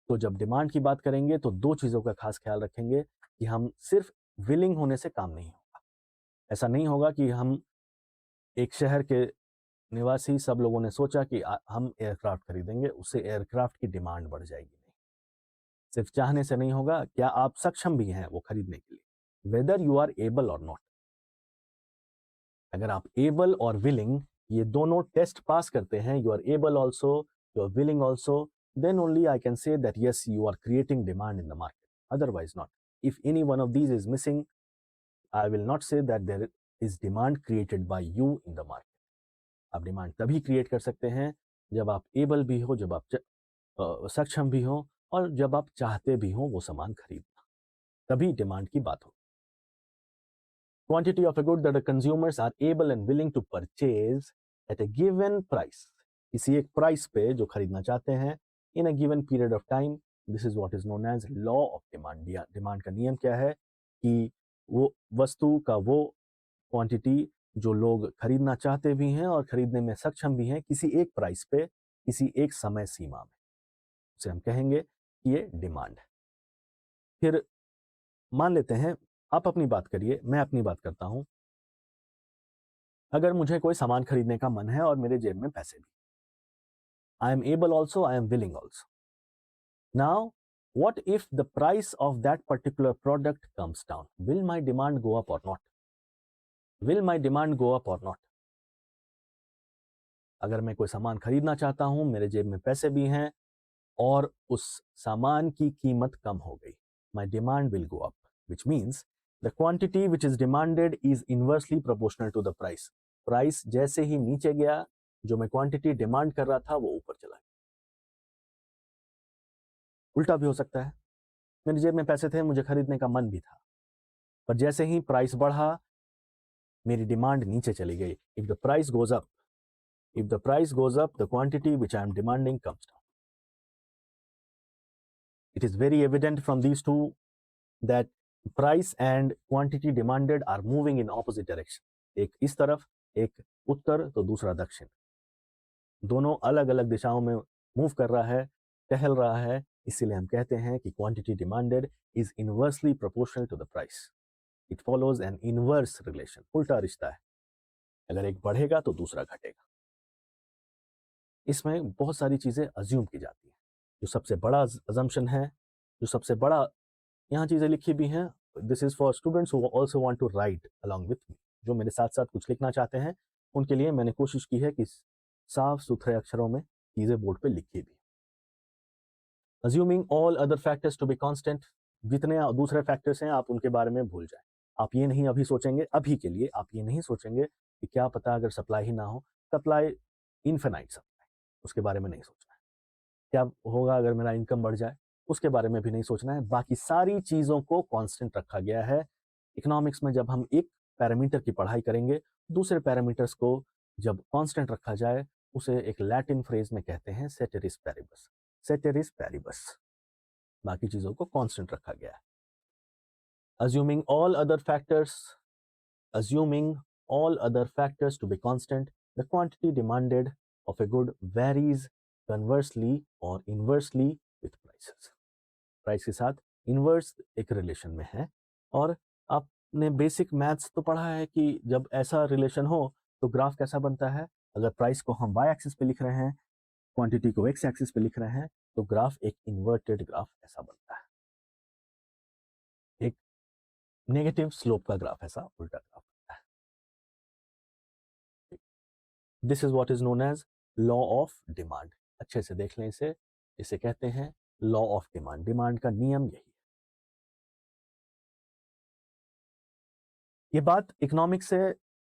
तो जब डिमांड की बात करेंगे तो दो चीज़ों का खास ख्याल रखेंगे कि हम सिर्फ विलिंग होने से काम नहीं होगा। ऐसा नहीं होगा कि हम एक शहर के निवासी सब लोगों ने सोचा कि हम एयरक्राफ्ट खरीदेंगे, उससे एयरक्राफ्ट की डिमांड बढ़ जाएगी। नहीं, सिर्फ चाहने से नहीं होगा, क्या आप सक्षम भी हैं वो खरीदने के लिए? वेदर यू आर एबल और नॉट। अगर आप एबल और विलिंग ये दोनों टेस्ट पास करते हैं, you are able also, you are willing also, then only I can say that yes, you are creating demand in the market. Otherwise not. If any one of these is missing, I will not say that there is demand created by you in the market. आप demand तभी create कर सकते हैं जब आप able भी हो, जब आप सक्षम भी हो और जब आप चाहते भी हो वो सामान खरीदना, तभी डिमांड की बात हो। Quantity of a good that the consumers are able and willing to purchase at a given price. किसी एक प्राइस पे जो खरीदना चाहते हैं in a given period of time. This is what is known as law of demand. Demand का नियम क्या है कि वो वस्तु का वो क्वांटिटी जो लोग खरीदना चाहते भी हैं और खरीदने में सक्षम भी हैं किसी एक प्राइस पे, किसी एक समय सीमा में, उसे हम कहेंगे कि ये डिमांड है। फिर मान लेते हैं, आप अपनी बात करिए, मैं अपनी बात करता हूं। अगर मुझे कोई सामान खरीदने का मन है और मेरे जेब में पैसे भी, I am able also, I am willing also. Now what if the price of that particular product comes down? Will my demand go up or not? Will my demand go up or not? अगर मैं कोई सामान खरीदना चाहता हूं, मेरे जेब में पैसे भी हैं और उस सामान की कीमत कम हो गई, my demand will go up, which means the quantity which is demanded is inversely proportional to the price. Price जैसे ही नीचे गया, जो मैं क्वांटिटी डिमांड कर रहा था वो ऊपर चला गया। उल्टा भी हो सकता है, मेरी जेब में पैसे थे, मुझे खरीदने का मन भी था, पर जैसे ही प्राइस बढ़ा मेरी डिमांड नीचे चली गई। If the price goes up, if the price goes up, the quantity which I am demanding comes down. It is very evident from these two that price and quantity demanded are moving in opposite direction. एक इस तरफ, एक उत्तर तो दूसरा दक्षिण, दोनों अलग अलग दिशाओं में मूव कर रहा है, टहल रहा है। इसीलिए हम कहते हैं कि quantity demanded is inversely proportional to the price. It follows an inverse relation, उल्टा रिश्ता है, अगर एक बढ़ेगा तो दूसरा घटेगा। इसमें बहुत सारी चीजें अज्यूम की जाती हैं। जो सबसे बड़ा अजम्पशन है, जो सबसे बड़ा यहाँ चीजें लिखी भी हैं, this is for students who also want to write along with me, जो मेरे साथ साथ कुछ लिखना चाहते हैं, उनके लिए मैंने कोशिश की है कि साफ सुथरे अक्षरों में चीजें बोर्ड पे लिखी भी। Assuming all other factors to be constant, जितने दूसरे फैक्टर्स हैं आप उनके बारे में भूल जाएं। आप ये नहीं अभी सोचेंगे, अभी के लिए आप ये नहीं सोचेंगे कि क्या पता अगर सप्लाई ही ना हो, सप्लाई इन्फिनाइट सप्लाई, उसके बारे में नहीं सोचना है। क्या होगा अगर मेरा इनकम बढ़ जाए, उसके बारे में भी नहीं सोचना है। बाकी सारी चीज़ों को कांस्टेंट रखा गया है। इकोनॉमिक्स में जब हम एक पैरामीटर की पढ़ाई करेंगे, दूसरे पैरामीटर्स को जब कांस्टेंट रखा जाए, उसे एक लैटिन फ्रेज में कहते हैं सेटेरिस पैरिबस। सेटेरिस पैरिबस, बाकी चीज़ों को कांस्टेंट रखा गया है। Assuming all other factors to be constant, the quantity demanded of a good varies conversely or inversely with prices. Price के साथ इनवर्स एक रिलेशन में है और आपने बेसिक मैथ्स तो पढ़ा है कि जब ऐसा रिलेशन हो तो ग्राफ कैसा बनता है। अगर प्राइस को हम वाई एक्सिस पे लिख रहे हैं, क्वांटिटी को एक्स एक्सिस पे लिख रहे हैं, तो ग्राफ एक इन्वर्टेड ग्राफ ऐसा बनता है, एक नेगेटिव स्लोप का ग्राफ, ऐसा उल्टा ग्राफ बनता है। This is what is known as law of demand. अच्छे से देख लें इसे, इसे कहते हैं लॉ ऑफ डिमांड। डिमांड का नियम यही है। ये बात इकोनॉमिक्स से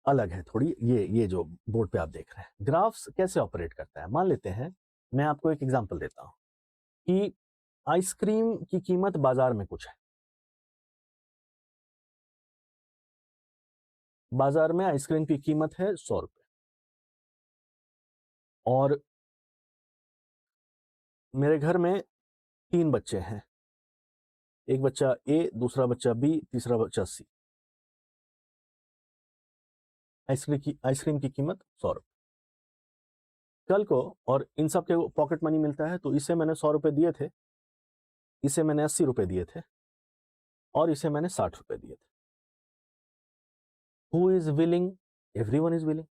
अलग है थोड़ी। ये जो बोर्ड पे आप देख रहे हैं, ग्राफ्स कैसे ऑपरेट करता है। मान लेते हैं, मैं आपको एक एग्जांपल देता हूं कि आइसक्रीम की कीमत बाजार में कुछ है। बाजार में आइसक्रीम की कीमत है 100 रुपए, और मेरे घर में 3 बच्चे हैं, एक बच्चा ए, दूसरा बच्चा बी, तीसरा बच्चा सी। आइसक्रीम की कीमत 100 रुपए। कल को और इन सब के पॉकेट मनी मिलता है, तो इसे मैंने 100 रुपए दिए थे, इसे मैंने 80 रुपए दिए थे, और इसे मैंने 60 रुपए दिए थे। Who is willing? Everyone is willing,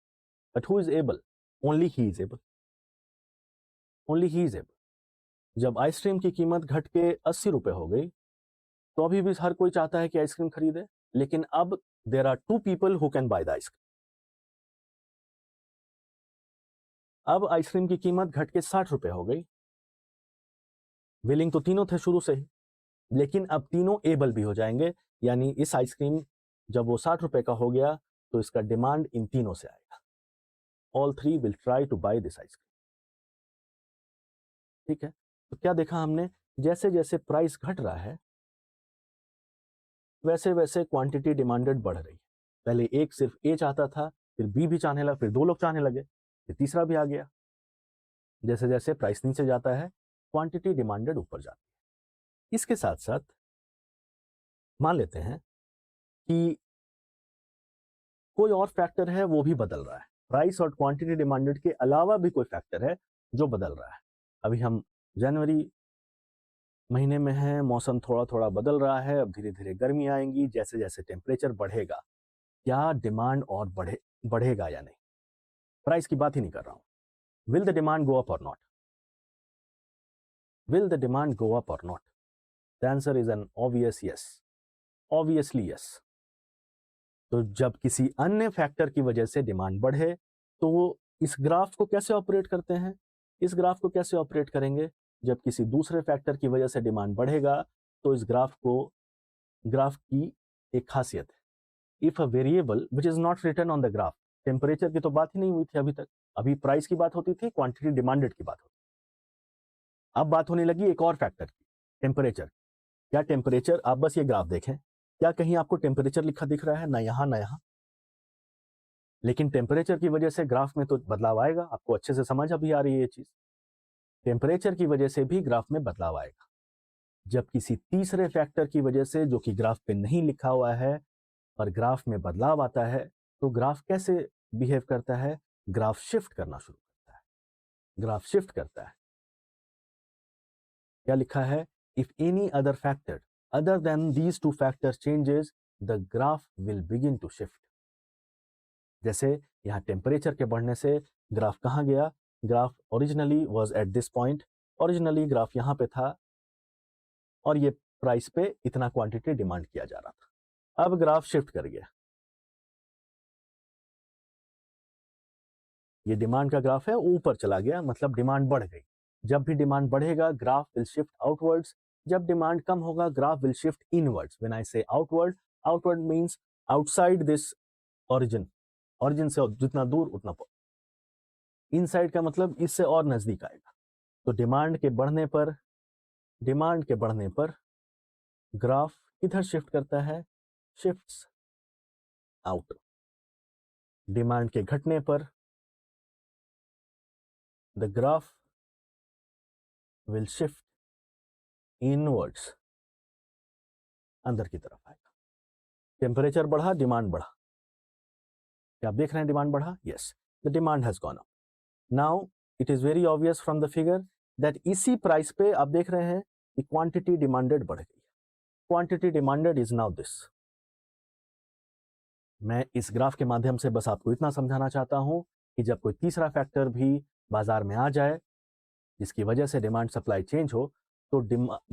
but who is able? Only he is able, only he is able. जब आइसक्रीम की कीमत घट के 80 रुपए हो गई, तो अभी भी हर कोई चाहता है कि आइसक्रीम खरीदे, लेकिन अब there are 2 people who can buy the ice cream. अब आइसक्रीम की कीमत घट के 60 रुपए हो गई। विलिंग तो तीनों थे शुरू से ही, लेकिन अब तीनों एबल भी हो जाएंगे, यानी इस आइसक्रीम जब वो 60 रुपए का हो गया, तो इसका डिमांड इन तीनों से आएगा। All 3 will try to buy this ice cream. ठीक है, तो क्या देखा हमने, जैसे जैसे प्राइस घट रहा है, वैसे वैसे क्वांटिटी डिमांडेड बढ़ रही है। पहले एक सिर्फ ए चाहता था, फिर बी भी चाहने लगा, फिर 2 लोग चाहने लगे, फिर तीसरा भी आ गया। जैसे जैसे प्राइस नीचे जाता है, क्वांटिटी डिमांडेड ऊपर जाती है। इसके साथ साथ मान लेते हैं कि कोई और फैक्टर है, वो भी बदल रहा है। प्राइस और क्वांटिटी डिमांडेड के अलावा भी कोई फैक्टर है जो बदल रहा है। अभी हम जनवरी महीने में हैं, मौसम थोड़ा थोड़ा बदल रहा है, अब धीरे धीरे गर्मी आएंगी। जैसे जैसे टेम्परेचर बढ़ेगा, क्या डिमांड और बढ़ेगा या नहीं? प्राइस की बात ही नहीं कर रहा हूं। Will the demand go up or not? Will the demand go up or not? The answer is an obvious yes, obviously yes. तो जब किसी अन्य फैक्टर की वजह से डिमांड बढ़े, तो इस ग्राफ को कैसे ऑपरेट करते हैं? इस ग्राफ को कैसे ऑपरेट करेंगे? जब किसी दूसरे फैक्टर की वजह से डिमांड बढ़ेगा, तो इस ग्राफ की एक खासियत है, if a variable which is not written on the graph. Temperature की तो बात ही नहीं हुई थी अभी तक, अभी प्राइस की बात होती थी, क्वांटिटी डिमांडेड की बात होती। अब बात होने लगी एक और फैक्टर की, टेम्परेचर। क्या टेम्परेचर, आप बस ये ग्राफ देखें, क्या कहीं आपको टेम्परेचर लिखा दिख रहा है? ना यहां ना यहां। लेकिन टेम्परेचर की वजह से ग्राफ में तो बदलाव आएगा। आपको अच्छे से समझ अभी आ रही है ये चीज। टेम्परेचर की वजह से भी ग्राफ में बदलाव आएगा। जब किसी तीसरे फैक्टर की वजह से, जो कि ग्राफ पे नहीं लिखा हुआ है, और ग्राफ में बदलाव आता है, तो ग्राफ कैसे बिहेव करता है? ग्राफ शिफ्ट करना शुरू करता है। ग्राफ शिफ्ट करता है। क्या लिखा है? If any other factor other than these 2 factors changes, the graph will begin to shift. जैसे यहां टेम्परेचर के बढ़ने से ग्राफ कहां गया? Graph originally was at this point, originally graph यहां पे था, और ये प्राइस पे इतना क्वांटिटी डिमांड किया जा रहा था। अब ग्राफ शिफ्ट कर गया, ये डिमांड का ग्राफ है, ऊपर चला गया, मतलब डिमांड बढ़ गई। जब भी डिमांड बढ़ेगा, ग्राफ विल शिफ्ट आउटवर्ड्स। जब डिमांड कम होगा, graph will shift inwards. When I say outward, outward means outside this origin. Origin से जितना दूर उतना, इनसाइड का मतलब इससे और नजदीक आएगा। तो डिमांड के बढ़ने पर ग्राफ किधर शिफ्ट करता है? Shifts out. डिमांड के घटने पर the graph will shift inwards, अंदर की तरफ आएगा। टेम्परेचर बढ़ा, डिमांड बढ़ा। क्या आप देख रहे हैं डिमांड बढ़ा? Yes, the demand has gone up. Now it is very obvious from the figure that इसी प्राइस पे आप देख रहे हैं कि क्वांटिटी डिमांडेड बढ़ गई। Quantity demanded is now this. मैं इस ग्राफ के माध्यम से बस आपको इतना समझाना चाहता हूं कि जब कोई तीसरा फैक्टर भी बाजार में आ जाए जिसकी वजह से डिमांड सप्लाई चेंज हो, तो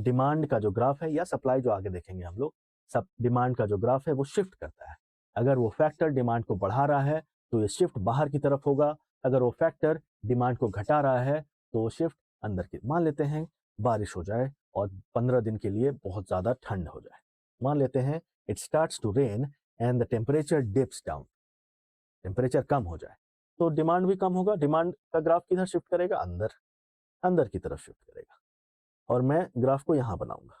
डिमांड का जो ग्राफ है या सप्लाई जो आगे देखेंगे हम लोग, सब डिमांड का जो ग्राफ है वो शिफ्ट करता है। अगर वो फैक्टर डिमांड को बढ़ा रहा है तो ये शिफ्ट बाहर की तरफ होगा, अगर वो फैक्टर डिमांड को घटा रहा है तो वो शिफ्ट अंदर की। मान लेते हैं बारिश हो जाए और 15 दिन के लिए बहुत ज़्यादा ठंड हो जाए। मान लेते हैं it starts to rain and the temperature dips down, temperature कम हो जाए तो डिमांड भी कम होगा। डिमांड का ग्राफ किधर शिफ्ट करेगा? अंदर, अंदर की तरफ शिफ्ट करेगा। और मैं ग्राफ को यहां बनाऊंगा।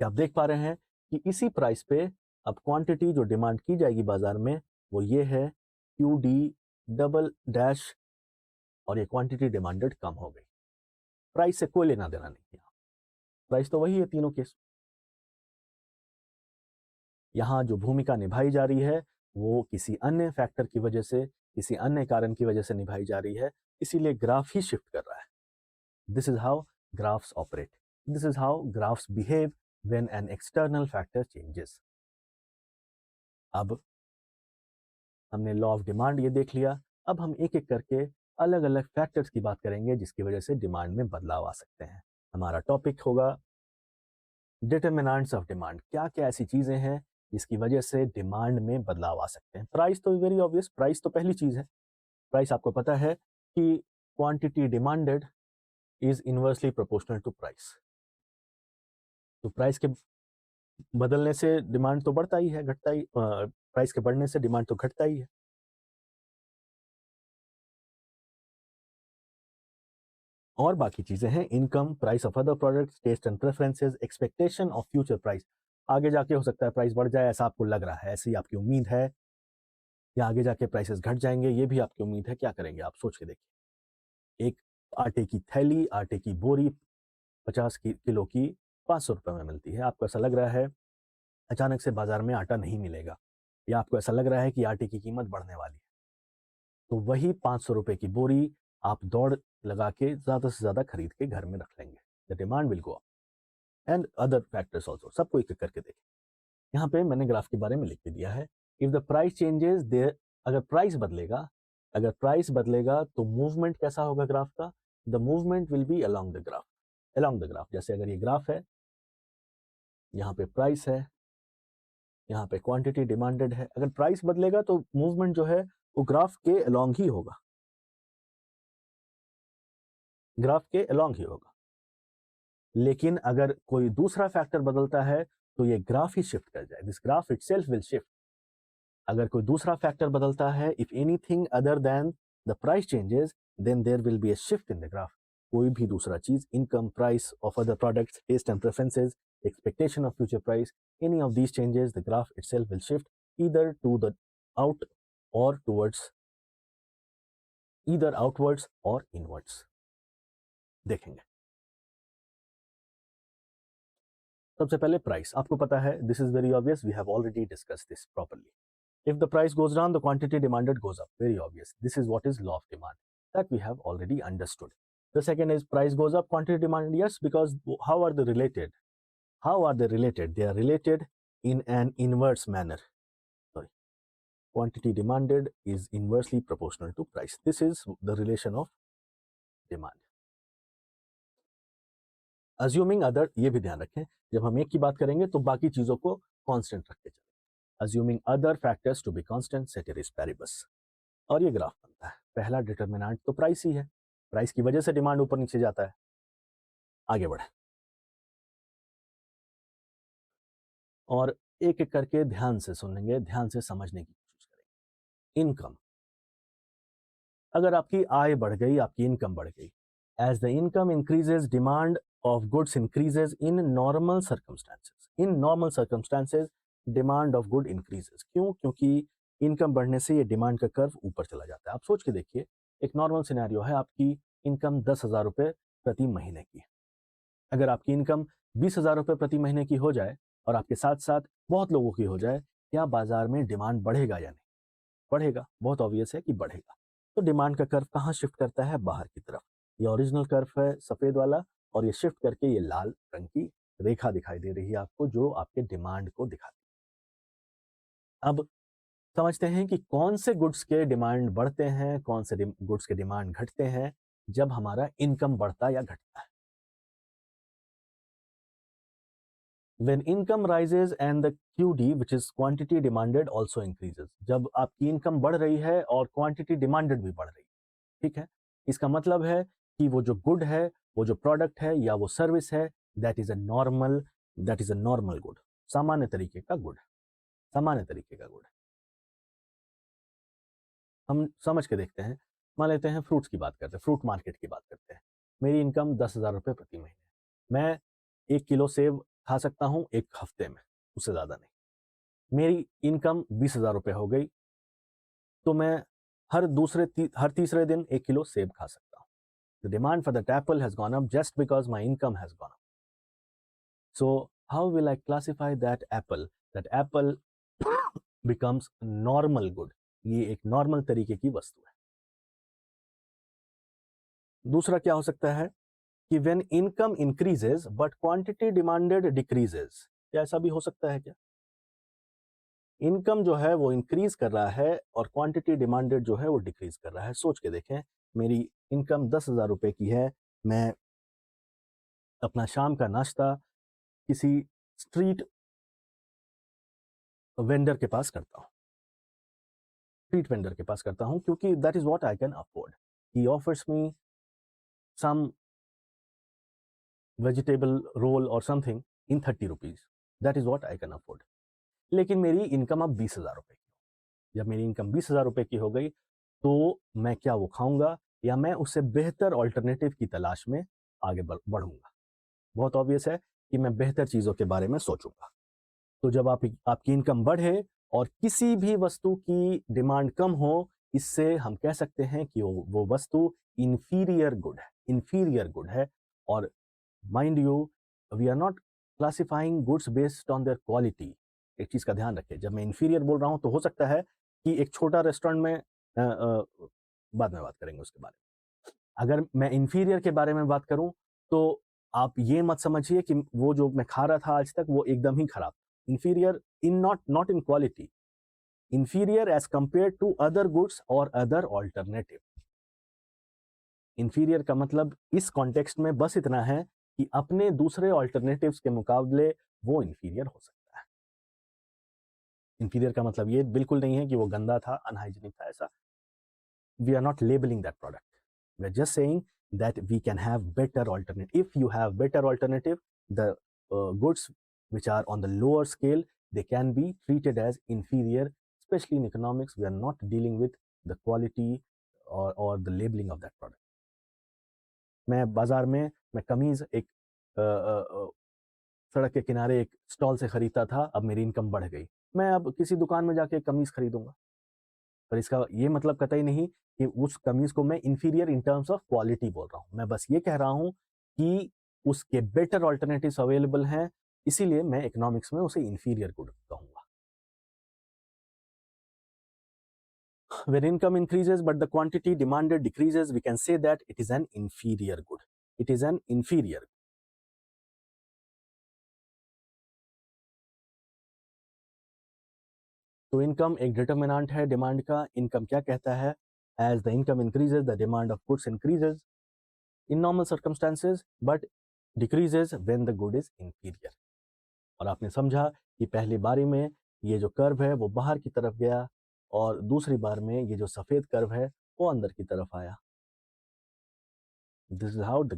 क्या आप देख पा रहे हैं कि इसी प्राइस पे अब क्वांटिटी जो डिमांड की जाएगी बाजार में वो ये है क्यू डी डबल डैश, और ये क्वांटिटी डिमांडेड कम हो गई। प्राइस से कोई लेना देना नहीं है, प्राइस तो वही है तीनों केस। यहां जो भूमिका निभाई जा रही है वो किसी अन्य फैक्टर की वजह से, किसी अन्य कारण की वजह से निभाई जा रही है, इसीलिए ग्राफ ही शिफ्ट कर रहा है। This is how graphs operate, this is how graphs behave when an external factor changes. अब हमने लॉ ऑफ डिमांड ये देख लिया, अब हम एक एक करके अलग अलग फैक्टर्स की बात करेंगे जिसकी वजह से डिमांड में बदलाव आ सकते हैं। हमारा टॉपिक होगा डिटरमिनेंट्स ऑफ डिमांड। क्या क्या ऐसी चीजें हैं जिसकी वजह से डिमांड में बदलाव आ सकते हैं। प्राइस तो वेरी ऑब्वियस, प्राइस तो पहली चीज है। प्राइस आपको पता है कि quantity demanded is inversely proportional to price. तो प्राइस के बदलने से डिमांड तो बढ़ता ही है, घटता ही, प्राइस के बढ़ने से डिमांड तो घटता ही है। और बाकी चीजें हैं income, price of other products, taste and preferences, expectation of future price. आगे जाके हो सकता है प्राइस बढ़ जाए, ऐसा आपको लग रहा है, ऐसी आपकी उम्मीद है, या आगे जाके प्राइसेस घट जाएंगे ये भी आपकी उम्मीद है। क्या करेंगे आप? सोच के देखिए। एक आटे की थैली, आटे की बोरी 50 किलो की 500 रुपये में मिलती है। आपको ऐसा लग रहा है अचानक से बाजार में आटा नहीं मिलेगा, या आपको ऐसा लग रहा है कि आटे की कीमत बढ़ने वाली है, तो वही 500 रुपये की बोरी आप दौड़ लगा के ज़्यादा से ज़्यादा खरीद के घर में रख लेंगे। The demand will go up and other factors also. सबको एक एक करके देखें। यहाँ पे मैंने ग्राफ के बारे में लिख के दिया है। If the price changes there, अगर प्राइस बदलेगा, अगर प्राइस बदलेगा तो मूवमेंट कैसा होगा ग्राफ का? The movement will be along the graph, along the graph. जैसे अगर ये ग्राफ है, यहाँ पे प्राइस है, यहाँ पे क्वांटिटी डिमांडेड है, अगर प्राइस बदलेगा तो मूवमेंट जो है वो ग्राफ के अलोंग ही होगा, ग्राफ के अलोंग ही होगा। लेकिन अगर कोई दूसरा फैक्टर बदलता है तो ये ग्राफ ही शिफ्ट कर जाए, this graph itself will shift. अगर कोई दूसरा फैक्टर बदलता है, if anything other than the price changes, then there will be a shift in the graph. कोई भी दूसरा चीज, income, price of other products, taste and preferences, expectation of future price, any of these changes, the graph itself will shift either to the out or towards, either outwards or inwards। देखेंगे सबसे पहले price. आपको पता है, this is very obvious, we have already discuss this properly. If the price goes down the quantity demanded goes up, very obvious, this is what is law of demand, that we have already understood। The second is price goes up, quantity demand, yes, because how are they related? How are they related? They are related in an inverse manner, sorry, quantity demanded is inversely proportional to price, this is the relation of demand। Assuming other, ये भी ध्यान रखें, जब हम एक की बात करेंगे तो बाकी चीजों को कांस्टेंट रख के चलें। Assuming other factors to be constant, ceteris paribus। और ये ग्राफ बनता है। पहला डिटरमिनेंट तो प्राइस ही है, प्राइस की वजह से डिमांड ऊपर नीचे जाता है। आगे बढ़े और एक एक करके ध्यान से सुनेंगे, ध्यान से समझने की कोशिश करेंगे। इनकम, अगर आपकी आय बढ़ गई, आपकी इनकम बढ़ गई, as the income increases demand of goods increases in normal circumstances, in normal circumstances demand of good increases. क्यों? क्योंकि इनकम बढ़ने से ये डिमांड का कर्व ऊपर चला जाता है। आप सोच के देखिए, एक नॉर्मल सिनेरियो है, आपकी इनकम 10,000 रुपये प्रति महीने की है। अगर आपकी इनकम 20,000 रुपये प्रति महीने की हो जाए और आपके साथ साथ बहुत लोगों की हो जाए, क्या बाजार में डिमांड बढ़ेगा या नहीं? बढ़ेगा, बहुत ऑब्वियस है कि बढ़ेगा। तो डिमांड का कर्व कहाँ शिफ्ट करता है? बाहर की तरफ। ये ओरिजिनल कर्व है सफेद वाला, और ये शिफ्ट करके ये लाल रंग की रेखा दिखाई दे रही है आपको, जो आपके डिमांड को दिखाती है। अब समझते हैं कि कौन से गुड्स के डिमांड बढ़ते हैं, कौन से गुड्स के डिमांड घटते हैं जब हमारा इनकम बढ़ता या घटता है। When income rises and the QD, which is quantity demanded, also increases. जब आपकी इनकम बढ़ रही है और क्वांटिटी डिमांडेड भी बढ़ रही है, ठीक है, इसका मतलब है कि वो जो गुड है, वो जो प्रोडक्ट है या वो सर्विस है, that is a normal good, सामान्य तरीके का गुड है, सामान्य तरीके का गुड है। हम समझ के देखते हैं, मान लेते हैं फ्रूट्स की बात करते हैं, फ्रूट मार्केट की बात करते हैं। मेरी इनकम 10,000 रुपये प्रति महीने, मैं 1 किलो सेब खा सकता हूँ एक हफ्ते में, उससे ज़्यादा नहीं। मेरी इनकम 20,000 रुपये हो गई, तो मैं हर तीसरे दिन 1 किलो सेब खा सकता हूँ। The demand for that Apple has gone up just because my income has gone up. So how will I classify that Apple? That Apple becomes normal good, ये एक नॉर्मल तरीके की वस्तु है। दूसरा क्या हो सकता है कि when income increases but quantity demanded decreases, क्या ऐसा भी हो सकता है क्या? इनकम जो है वो इंक्रीज कर रहा है और क्वांटिटी डिमांडेड जो है वो डिक्रीज कर रहा है। सोच के देखें, मेरी इनकम 10,000 रुपये की है, मैं अपना शाम का नाश्ता किसी स्ट्रीट वेंडर के पास करता हूँ, स्ट्रीट वेंडर के पास करता हूँ, क्योंकि that is what I can afford. He offers me some vegetable roll or something in 30 rupees, that is what I can afford. लेकिन मेरी इनकम अब 20,000 रुपये की, जब मेरी इनकम 20,000 रुपये की हो गई, तो मैं क्या वो खाऊंगा या मैं उससे बेहतर ऑल्टरनेटिव की तलाश में आगे बढ़ूंगा। बहुत ऑब्वियस है कि मैं बेहतर चीज़ों के बारे में सोचूंगा। तो जब आपकी इनकम बढ़े और किसी भी वस्तु की डिमांड कम हो, इससे हम कह सकते हैं कि वो वस्तु इंफीरियर गुड है, इंफीरियर गुड है। और mind you, we are not classifying goods based on their quality. एक चीज़ का ध्यान रखें, जब मैं इंफीरियर बोल रहा हूँ तो हो सकता है कि एक छोटा रेस्टोरेंट में बाद में बात करेंगे उसके बारे में। अगर मैं इंफीरियर के बारे में बात करूं तो आप ये मत समझिए कि वो जो मैं खा रहा था आज तक वो एकदम ही खराब। Inferior in not in quality, inferior as compare to other goods और अदर ऑल्टरनेटिव। इंफीरियर का मतलब इस कॉन्टेक्स्ट में बस इतना है कि अपने दूसरे ऑल्टरनेटिव्स के मुकाबले वो इंफीरियर हो सकता है। इंफीरियर का मतलब ये बिल्कुल नहीं है कि वो गंदा था, अनहाइजीनिक था, ऐसा। We are not labeling that product. We're just saying that we can have better alternative. If you have better alternative, the goods which are on the lower scale, they can be treated as inferior. Especially in economics, we are not dealing with the quality or the labeling of that product. मैं बाजार में मैं कमीज एक सड़क के किनारे एक स्टॉल से खरीदता था, अब मेरी इनकम बढ़ गई, मैं अब किसी दुकान में जाके कमीज खरीदूंगा। पर इसका ये मतलब कतई नहीं कि उस कमीज को मैं inferior in terms of quality बोल रहा हूँ। मैं बस ये कह रहा हूँ कि उसके बेटर ऑल्टरनेटिव्स अवेलेबल हैं, इसीलिए मैं इकोनॉमिक्स में उसे इंफीरियर गुड कहूंगा। When income increases but the quantity demanded decreases, we can say that it is an inferior good. It is an inferior. तो इनकम एक डिटर्मिनेंट है डिमांड का। इनकम क्या कहता है? As the income increases the demand of goods increases in normal circumstances but decreases when the good is inferior। और आपने समझा कि पहली बारी में ये जो कर्व है वो बाहर की तरफ गया और दूसरी बार में ये जो सफेद कर्व है वो अंदर की तरफ आया। This is how the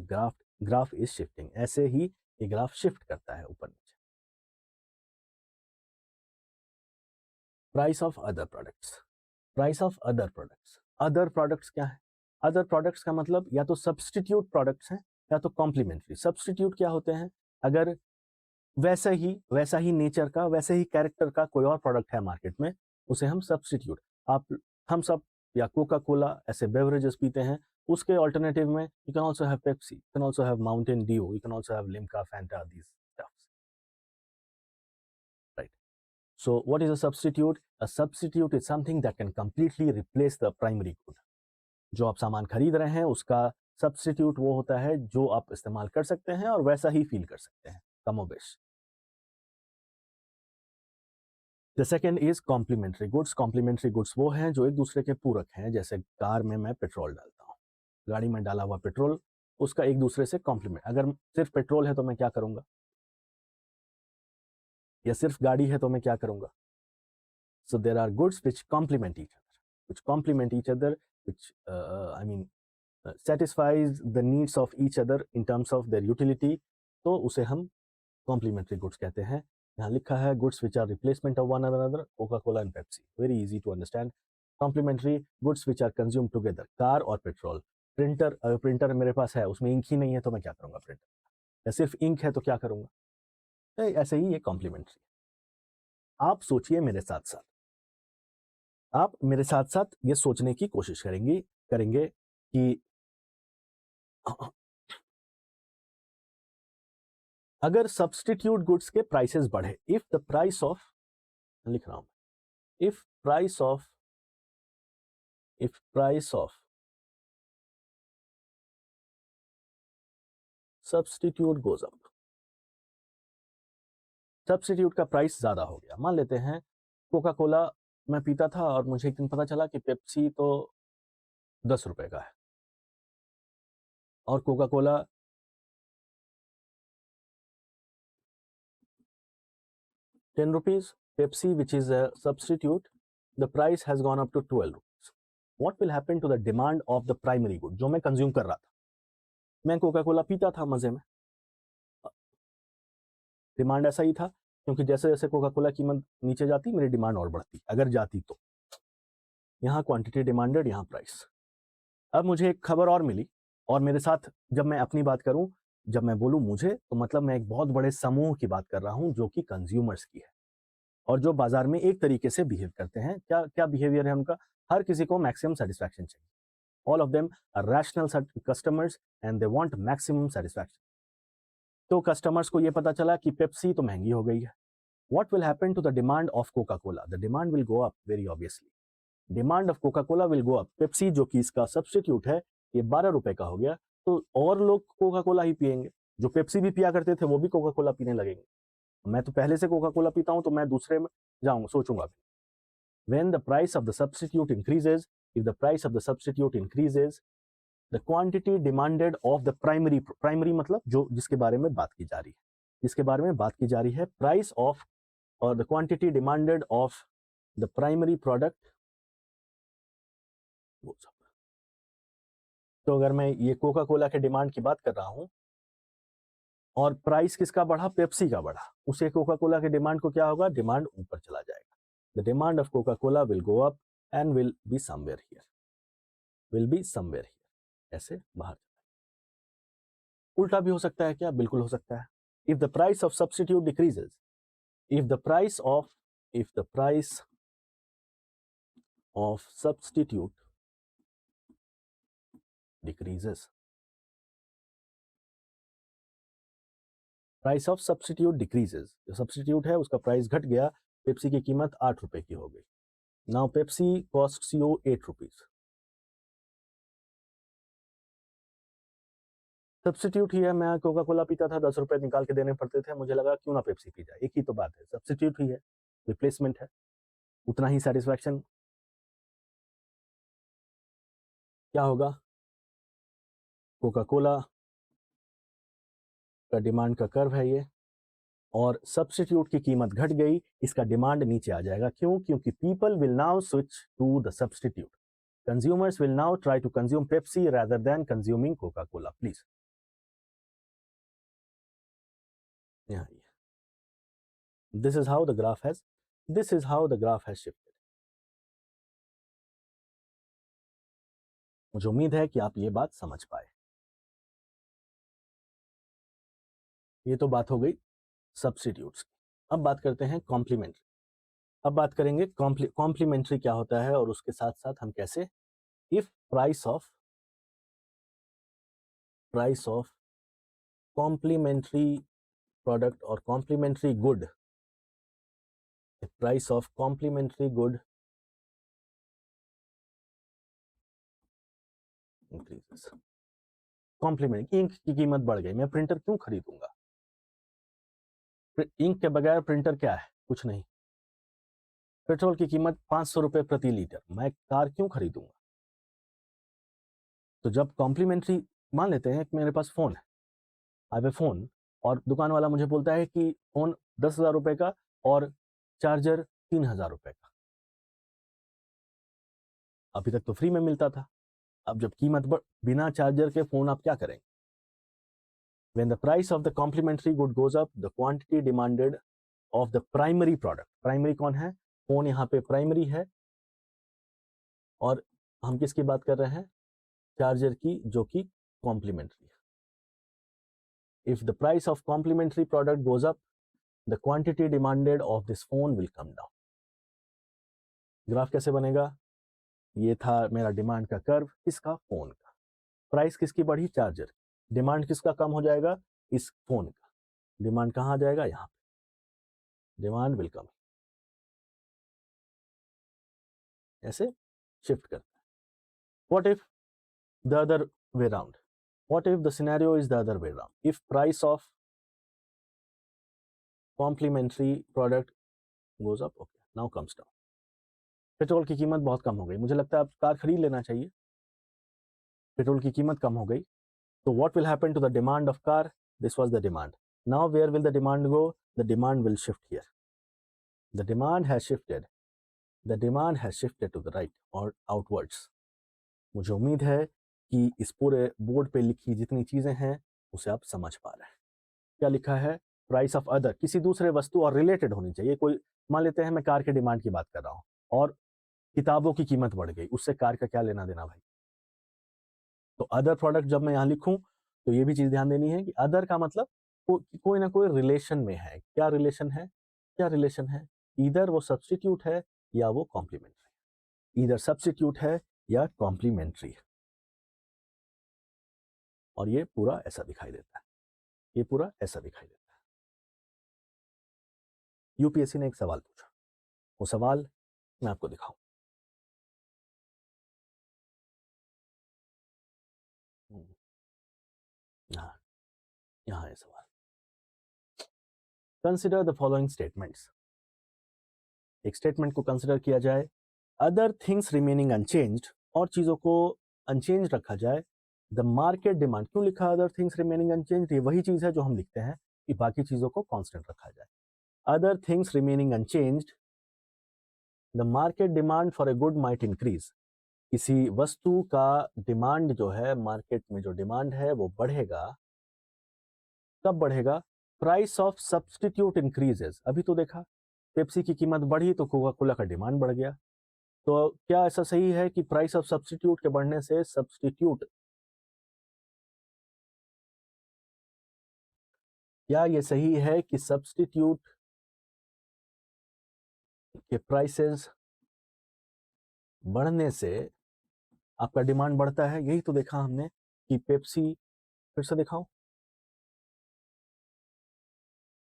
graph is shifting. ऐसे ही ये ग्राफ शिफ्ट करता है ऊपर नीचे। Price of other products, price of other products. Other products क्या है? अदर प्रोडक्ट्स का मतलब या तो सब्सटीट्यूट प्रोडक्ट्स हैं या तो कॉम्प्लीमेंट्री। सब्सटीट्यूट क्या होते हैं? अगर वैसा ही नेचर का, वैसे ही कैरेक्टर का कोई और प्रोडक्ट है मार्केट में, उसे हम सब्सटीट्यूट। आप थम्स अप या कोका कोला ऐसे बेवरेजेस पीते हैं, उसके ऑल्टरनेटिव में you can also have Pepsi, you can also have Mountain Dew, you can also have Limca, Fanta, these stuffs, right? So what is a substitute? A substitute is something that can completely replace the primary good. जो आप सामान खरीद रहे हैं उसका substitute वो होता है जो आप इस्तेमाल कर सकते हैं और वैसा ही फील कर सकते हैं, कमोबेश। The second is complementary goods. Complementary goods वो हैं जो एक दूसरे के पूरक हैं। जैसे कार में मैं पेट्रोल डालता हूँ, गाड़ी में डाला हुआ पेट्रोल उसका एक दूसरे से कॉम्प्लीमेंट। अगर सिर्फ पेट्रोल है तो मैं क्या करूंगा, या सिर्फ गाड़ी है तो मैं क्या करूंगा। So there are goods which complement each other, which complement each other, which I mean satisfies the needs of each other in terms of their utility, तो उसे हम कॉम्प्लीमेंट्री गुड्स कहते हैं। यहाँ लिखा है goods which are replacement of one another, Coca Cola and Pepsi, very easy to understand. Complementary goods which are consume together, car और petrol. Printer, अगर प्रिंटर मेरे पास है उसमें इंक ही नहीं है तो मैं क्या करूंगा प्रिंटर, या सिर्फ इंक है तो क्या करूंगा। ऐसे ही ये कॉम्प्लीमेंट्री। आप सोचिए मेरे साथ साथ, आप मेरे साथ साथ ये सोचने की कोशिश करेंगे कि अगर सब्सटीट्यूट गुड्स के प्राइसेस बढ़े, इफ द प्राइस ऑफ, लिख रहा हूं, if price of substitute goes up, substitute का प्राइस ज्यादा हो गया। मान लेते हैं कोका कोला मैं पीता था और मुझे एक दिन पता चला कि पेप्सी तो 10 रुपए का है और Coca Cola 10 rupees, Pepsi, which is a substitute, the price has gone up to 12 rupees. What will happen to the demand of the primary good जो मैं कंज्यूम कर रहा था। मैं कोका कोला पीता था मजे में, डिमांड ऐसा ही था, क्योंकि जैसे जैसे कोका कोला कीमत नीचे जाती मेरी डिमांड और बढ़ती, अगर जाती तो। यहाँ क्वांटिटी डिमांडेड, यहाँ प्राइस। अब मुझे एक खबर और मिली, और मेरे साथ जब मैं अपनी बात करूं, जब मैं बोलूं मुझे, तो मतलब मैं एक बहुत बड़े समूह की बात कर रहा हूं जो कि कंज्यूमर्स की है और जो बाजार में एक तरीके से बिहेव करते हैं। क्या क्या बिहेवियर है उनका, हर किसी को मैक्सिमम सेटिस्फैक्शन चाहिए। All of them are rational customers and they want maximum satisfaction. तो कस्टमर्स को ये पता चला कि पेप्सी तो महंगी हो गई है। What will happen to the demand of Coca Cola, the demand will go up very obviously. Demand of Coca Cola will go up. Pepsi जो कि इसका सब्सटीट्यूट है ये 12 रुपए का हो गया, तो और लोग कोका कोला ही पियेंगे। जो पेप्सी भी पिया करते थे वो भी कोका कोला पीने लगेंगे। मैं तो पहले से कोका कोला पीता हूं तो मैं दूसरे में जाऊंगा, सोचूंगा। When the price of the substitute increases, if the price of the substitute increases, the quantity demanded of the primary मतलब जो जिसके बारे में बात की जा रही है, जिसके बारे में बात की जा रही है, price of or the quantity demanded of the primary product goes up। तो अगर मैं ये कोका कोला के डिमांड की बात कर रहा हूं और प्राइस किसका बढ़ा, पेप्सी का बढ़ा, उसे कोका कोला के डिमांड को क्या होगा, डिमांड ऊपर चला जाएगा। The demand of Coca Cola will go up and will be somewhere here, will be somewhere here, ऐसे बाहर। उल्टा भी हो सकता है क्या, बिल्कुल हो सकता है। If the price of substitute decreases, if the price of substitute decreases, price of substitute decreases, जो सब्सटीट्यूट है उसका प्राइस घट गया, पेप्सी की कीमत 8 रुपए की हो गई। Now Pepsi costs you 8 rupees. Substitute ही है, मैं कोका कोला पीता था, 10 रुपए निकाल के देने पड़ते थे, मुझे लगा क्यों ना पेप्सी पी जाए, एक ही तो बात है, सब्सटीट्यूट ही है, रिप्लेसमेंट है, उतना ही सेटिस्फैक्शन। क्या होगा, कोका कोला का डिमांड का कर्व है ये, और सब्सटीट्यूट की कीमत घट गई, इसका डिमांड नीचे आ जाएगा। क्यों, क्योंकि people will now switch to the substitute. Consumers will now try to consume Pepsi rather than consuming Coca Cola. Please this is how the graph has shifted। मुझे उम्मीद है कि आप ये बात समझ पाए। ये तो बात हो गई सब्सटीट्यूट्स की। अब बात करते हैं कॉम्प्लीमेंट्री। अब बात करेंगे कॉम्प्लीमेंट्री क्या होता है और उसके साथ साथ हम कैसे, if price of complementary product or complementary good, price of complementary good increases. Complement, ink की कीमत बढ़ गई, मैं प्रिंटर क्यों खरीदूंगा, इंक के बगैर प्रिंटर क्या है, कुछ नहीं। पेट्रोल की कीमत 500 रुपये प्रति लीटर, मैं कार क्यों खरीदूंगा? तो जब कॉम्प्लीमेंट्री, मान लेते हैं कि मेरे पास फ़ोन है, आई हैव ए फ़ोन, और दुकान वाला मुझे बोलता है कि फ़ोन 10,000 रुपये का और चार्जर 3,000 रुपये का। अभी तक तो फ्री में मिलता था, अब जब कीमत बिना चार्जर के फ़ोन आप क्या करेंगे? When the price of the complementary good goes up, the quantity demanded of the primary product, primary कौन है? फोन यहाँ पे प्राइमरी है, और हम किसकी बात कर रहे हैं? चार्जर की, जो कि कॉम्प्लीमेंट्री है। If the price of complementary product goes up, the quantity demanded of this phone will come down. Graph कैसे बनेगा? ये था मेरा डिमांड का कर्व, किसका? फोन का। प्राइस किसकी बढ़ी? चार्जर। डिमांड किसका कम हो जाएगा? इस फोन का। डिमांड कहाँ आ जाएगा? यहाँ पे। डिमांड विल कम, ऐसे शिफ्ट करते हैं। What if the other way round? What if the scenario is the other way round? If price of complementary product goes up, okay, now comes down. Petrol की कीमत बहुत कम हो गई, मुझे लगता है अब कार खरीद लेना चाहिए। पेट्रोल की कीमत कम हो गई, तो what will happen to the demand of car? This was the demand. Now where will the demand go? The demand will shift here. The demand has shifted. The demand has shifted to the right or outwards. मुझे उम्मीद है कि इस पूरे board पे लिखी जितनी चीजें हैं उसे आप समझ पा रहे हैं। क्या लिखा है? प्राइस ऑफ अदर, किसी दूसरे वस्तु और रिलेटेड होनी चाहिए। कोई, मान लेते हैं मैं कार के डिमांड की बात कर रहा हूँ और किताबों की कीमत बढ़ गई, उससे कार का क्या लेना देना भाई? तो अदर प्रोडक्ट जब मैं यहाँ लिखूं तो ये भी चीज ध्यान देनी है कि अदर का मतलब कोई ना कोई रिलेशन में है। क्या रिलेशन है? क्या रिलेशन है? इधर वो सब्स्टिट्यूट है या वो कॉम्प्लीमेंट्री। इधर सब्स्टिट्यूट है या कॉम्प्लीमेंट्री है। और ये पूरा ऐसा दिखाई देता है, ये पूरा ऐसा दिखाई देता है। यूपीएससी ने एक सवाल पूछा, वो सवाल मैं आपको दिखाऊं। यहाँ यहाँ है सवाल। Consider the following statements. एक स्टेटमेंट को कंसिडर किया जाए, अदर थिंग्स रिमेनिंग अनचेंज्ड, और चीजों को अनचेंज रखा जाए। द मार्केट डिमांड, क्यों लिखा अदर थिंग्स रिमेनिंग अनचेंज्ड? ये वही चीज है जो हम लिखते हैं कि बाकी चीजों को कांस्टेंट रखा जाए। Other things remaining unchanged, the market demand for a good might increase. किसी वस्तु का डिमांड जो है, मार्केट में जो डिमांड है वो बढ़ेगा। कब बढ़ेगा? Price of substitute increases. अभी तो देखा, पेप्सी की कीमत बढ़ी तो कोका कोला का डिमांड बढ़ गया। तो क्या ऐसा सही है कि प्राइस ऑफ सब्स्टिट्यूट के बढ़ने से सब्स्टिट्यूट, क्या ये सही है कि सब्स्टिट्यूट के प्राइसेस बढ़ने से आपका डिमांड बढ़ता है? यही तो देखा हमने कि पेप्सी, फिर से दिखाऊं,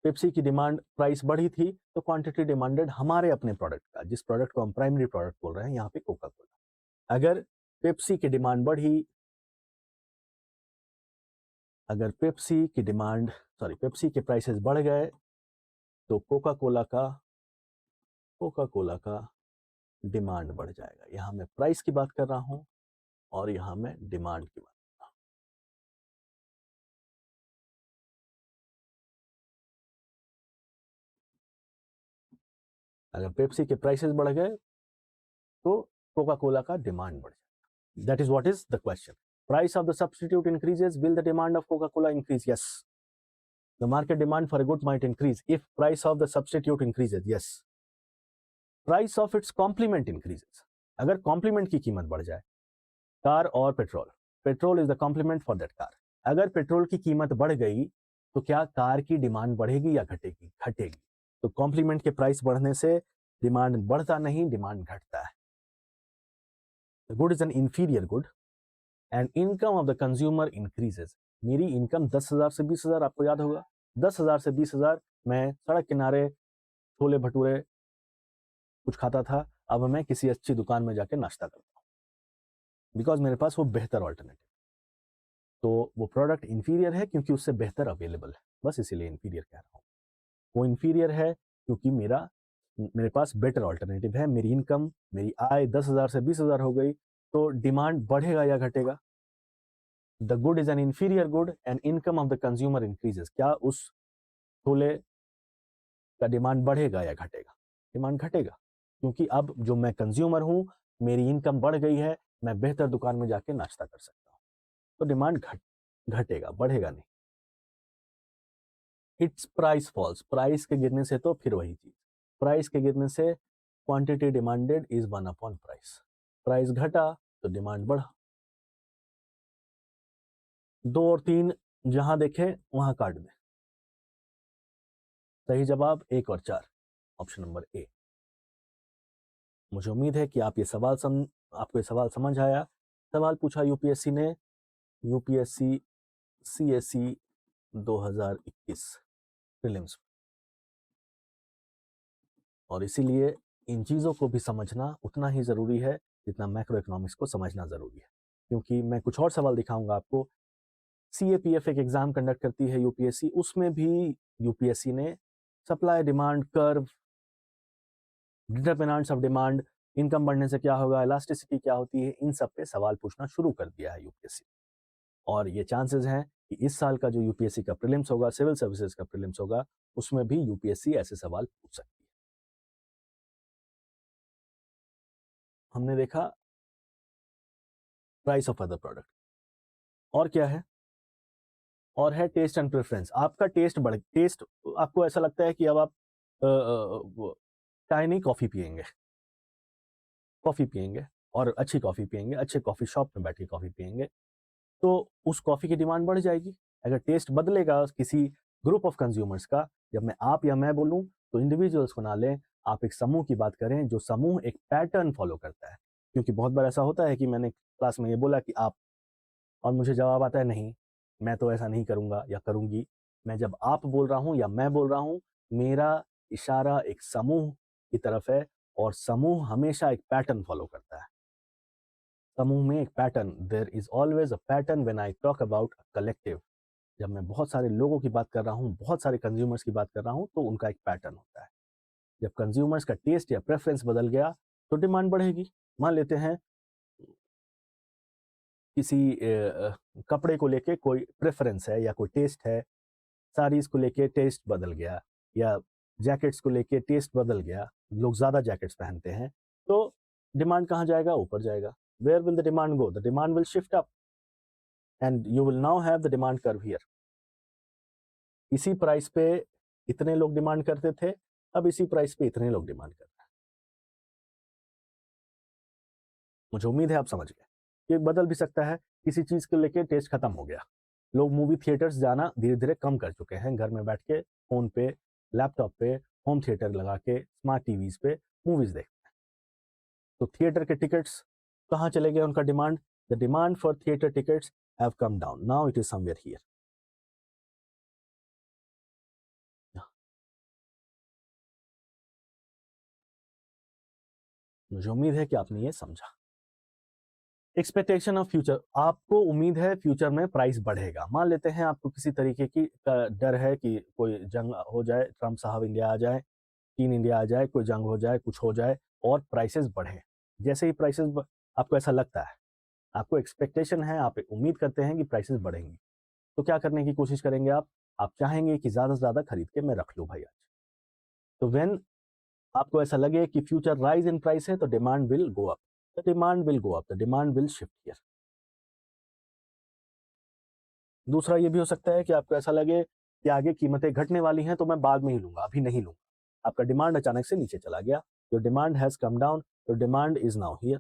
पेप्सी की डिमांड, प्राइस बढ़ी थी तो क्वांटिटी डिमांडेड हमारे अपने प्रोडक्ट का, जिस प्रोडक्ट को हम प्राइमरी प्रोडक्ट बोल रहे हैं यहाँ पे कोका कोला। अगर पेप्सी की डिमांड बढ़ी, अगर पेप्सी की डिमांड, सॉरी, पेप्सी के प्राइसेस बढ़ गए तो कोका कोला का डिमांड बढ़ जाएगा। यहां मैं प्राइस की बात कर रहा हूं और यहां मैं डिमांड की बात कर रहा हूं। अगर पेप्सी के प्राइसेस बढ़ गए तो कोका कोला का डिमांड बढ़ जाएगा। That is what is the question. Price of the substitute increases, will the demand of Coca Cola increase? Yes. The market demand for a good might increase if price of the substitute increases. Yes. Price of its complement increases, अगर complement की कीमत बढ़ जाए, car और petrol, petrol is the complement for that car. अगर petrol की कीमत बढ़ गई तो क्या कार की डिमांड बढ़ेगी या घटेगी? घटेगी। तो कॉम्प्लीमेंट के प्राइस बढ़ने से डिमांड बढ़ता नहीं, डिमांड घटता है। The good is an inferior good and income of the consumer increases. मेरी इनकम 10,000 से 20,000, आपको याद होगा 10,000 से 20,000 मैं सड़क किनारे छोले भटूरे कुछ खाता था, अब मैं किसी अच्छी दुकान में जाके नाश्ता करता हूँ, बिकॉज मेरे पास वो बेहतर ऑल्टरनेटिव। तो वो प्रोडक्ट इंफीरियर है क्योंकि उससे बेहतर अवेलेबल है, बस इसीलिए इंफीरियर कह रहा हूँ। वो इंफीरियर है क्योंकि मेरा मेरे पास बेटर ऑल्टरनेटिव है, मेरी इनकम, मेरी आय 10,000 से 20,000 हो गई, तो डिमांड बढ़ेगा या घटेगा? The good is an inferior good and income of the consumer increases. क्या उस छोले का डिमांड बढ़ेगा या घटेगा? डिमांड घटेगा, क्योंकि अब जो मैं कंज्यूमर हूं, मेरी इनकम बढ़ गई है, मैं बेहतर दुकान में जाके नाश्ता कर सकता हूं, तो डिमांड घटेगा, बढ़ेगा नहीं। इट्स प्राइस फॉल्स, प्राइस के गिरने से तो फिर वही चीज, प्राइस के गिरने से quantity demanded is 1 upon price, price घटा तो डिमांड बढ़ा। 2 और 3 जहां देखे वहां काट दें। सही जवाब 1 और 4, ऑप्शन नंबर ए। मुझे उम्मीद है कि आपको ये सवाल समझ आया। सवाल पूछा यूपीएससी ने, यूपीएससी सीएससी 2021 प्रीलिम्स, और इसीलिए इन चीज़ों को भी समझना उतना ही ज़रूरी है जितना मैक्रो इकोनॉमिक्स को समझना ज़रूरी है। क्योंकि मैं कुछ और सवाल दिखाऊंगा आपको। सीएपीएफ एक एग्जाम कंडक्ट करती है यूपीएससी, उसमें भी यूपीएससी ने supply demand curve, determinants of demand, income बढ़ने से क्या होगा, इलास्टिसिटी क्या होती है, इन सब पे सवाल पूछना शुरू कर दिया है यूपीएससी। और ये चांसेस हैं कि इस साल का जो यूपीएससी का प्रीलिम्स होगा, सिविल सर्विसेज का प्रीलिम्स होगा, उसमें भी यूपीएससी ऐसे सवाल पूछ सकती है। हमने देखा प्राइस ऑफ अदर प्रोडक्ट, और क्या है, और है टेस्ट एंड प्रेफरेंस। आपका टेस्ट, आपको ऐसा लगता है कि अब आप चाय नहीं कॉफी पियेंगे, कॉफी पियेंगे और अच्छी कॉफी पियेंगे, अच्छे कॉफी शॉप में बैठ के कॉफी पियेंगे, तो उस कॉफी की डिमांड बढ़ जाएगी। अगर टेस्ट बदलेगा किसी ग्रुप ऑफ कंज्यूमर्स का, जब मैं आप या मैं बोलूं तो इंडिविजुअल्स को ना लें, आप एक समूह की बात करें, जो समूह एक पैटर्न फॉलो करता है। क्योंकि बहुत बार ऐसा होता है कि मैंने क्लास में ये बोला कि आप, और मुझे जवाब आता है नहीं, मैं तो ऐसा नहीं करूंगा या करूंगी। मैं जब आप बोल रहा हूं या मैं बोल रहा हूं, मेरा इशारा एक समूह की तरफ है, और समूह हमेशा एक पैटर्न फॉलो करता है। समूह में एक pattern, there is always a pattern when I talk about collective. जब मैं बहुत सारे लोगों की बात कर रहा हूँ, बहुत सारे कंज्यूमर्स की बात कर रहा हूँ, तो उनका एक पैटर्न होता है। जब कंज्यूमर्स का टेस्ट या प्रेफरेंस बदल गया तो डिमांड बढ़ेगी। मान लेते हैं किसी कपड़े को लेके कोई प्रेफरेंस है या कोई टेस्ट है, साड़ीज को लेके टेस्ट बदल गया, या जैकेट्स को लेके टेस्ट बदल गया, लोग ज़्यादा जैकेट्स पहनते हैं, तो डिमांड कहाँ जाएगा, ऊपर जाएगा। Where will the demand go, the demand will shift up and you will now have the demand curve here. इसी प्राइस पे इतने लोग डिमांड करते थे, अब इसी प्राइस पे इतने लोग डिमांड कर रहे हैं। मुझे उम्मीद है आप समझ गए। ये बदल भी सकता है, किसी चीज को लेके टेस्ट खत्म हो गया, लोग मूवी थिएटर्स जाना धीरे धीरे कम कर चुके हैं, घर में बैठ के फोन पे, लैपटॉप पे, होम थिएटर लगा के, स्मार्ट टीवीज पे मूवीज देखते हैं। तो थिएटर के टिकट्स कहाँ चले गए, उनका demand, the demand for theatre tickets have come down, now it is somewhere here. मुझे उम्मीद है कि आपने ये समझा। एक्सपेक्टेशन ऑफ फ्यूचर, आपको उम्मीद है फ्यूचर में प्राइस बढ़ेगा। मान लेते हैं आपको किसी तरीके की डर है कि कोई जंग हो जाए, ट्रम्प साहब इंडिया आ जाए, चीन इंडिया आ जाए, कोई जंग हो जाए, कुछ हो जाए और प्राइसेस बढ़े। जैसे ही आपको ऐसा लगता है, आपको एक्सपेक्टेशन है, आप उम्मीद करते हैं कि प्राइसेस बढ़ेंगी, तो क्या करने की कोशिश करेंगे आप चाहेंगे कि ज़्यादा से ज़्यादा खरीद के मैं रख लूँ भाई आज। तो व्हेन आपको ऐसा लगे कि फ्यूचर राइज इन प्राइस है, तो demand will go up, the demand will go up, the demand will shift here. दूसरा ये भी हो सकता है कि आपको ऐसा लगे कि आगे कीमतें घटने वाली हैं, तो मैं बाद में ही लूंगा, अभी नहीं लूंगा। आपका डिमांड अचानक से नीचे चला गया, your demand has come down, your demand is now here.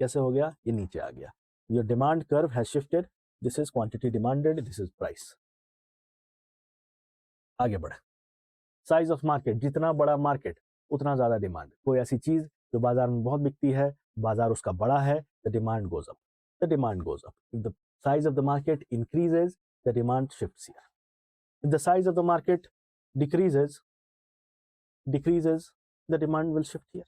कैसे हो गया, ये नीचे आ गया, your demand curve has shifted, this is quantity demanded, this is price. आगे बढ़े, साइज ऑफ मार्केट, जितना बड़ा मार्केट उतना ज्यादा डिमांड। कोई ऐसी चीज जो बाजार में बहुत बिकती है, बाजार उसका बड़ा है, the demand goes up, the demand goes up. If the size of the market increases, the demand shifts here. If the size of the market decreases, the demand will shift here.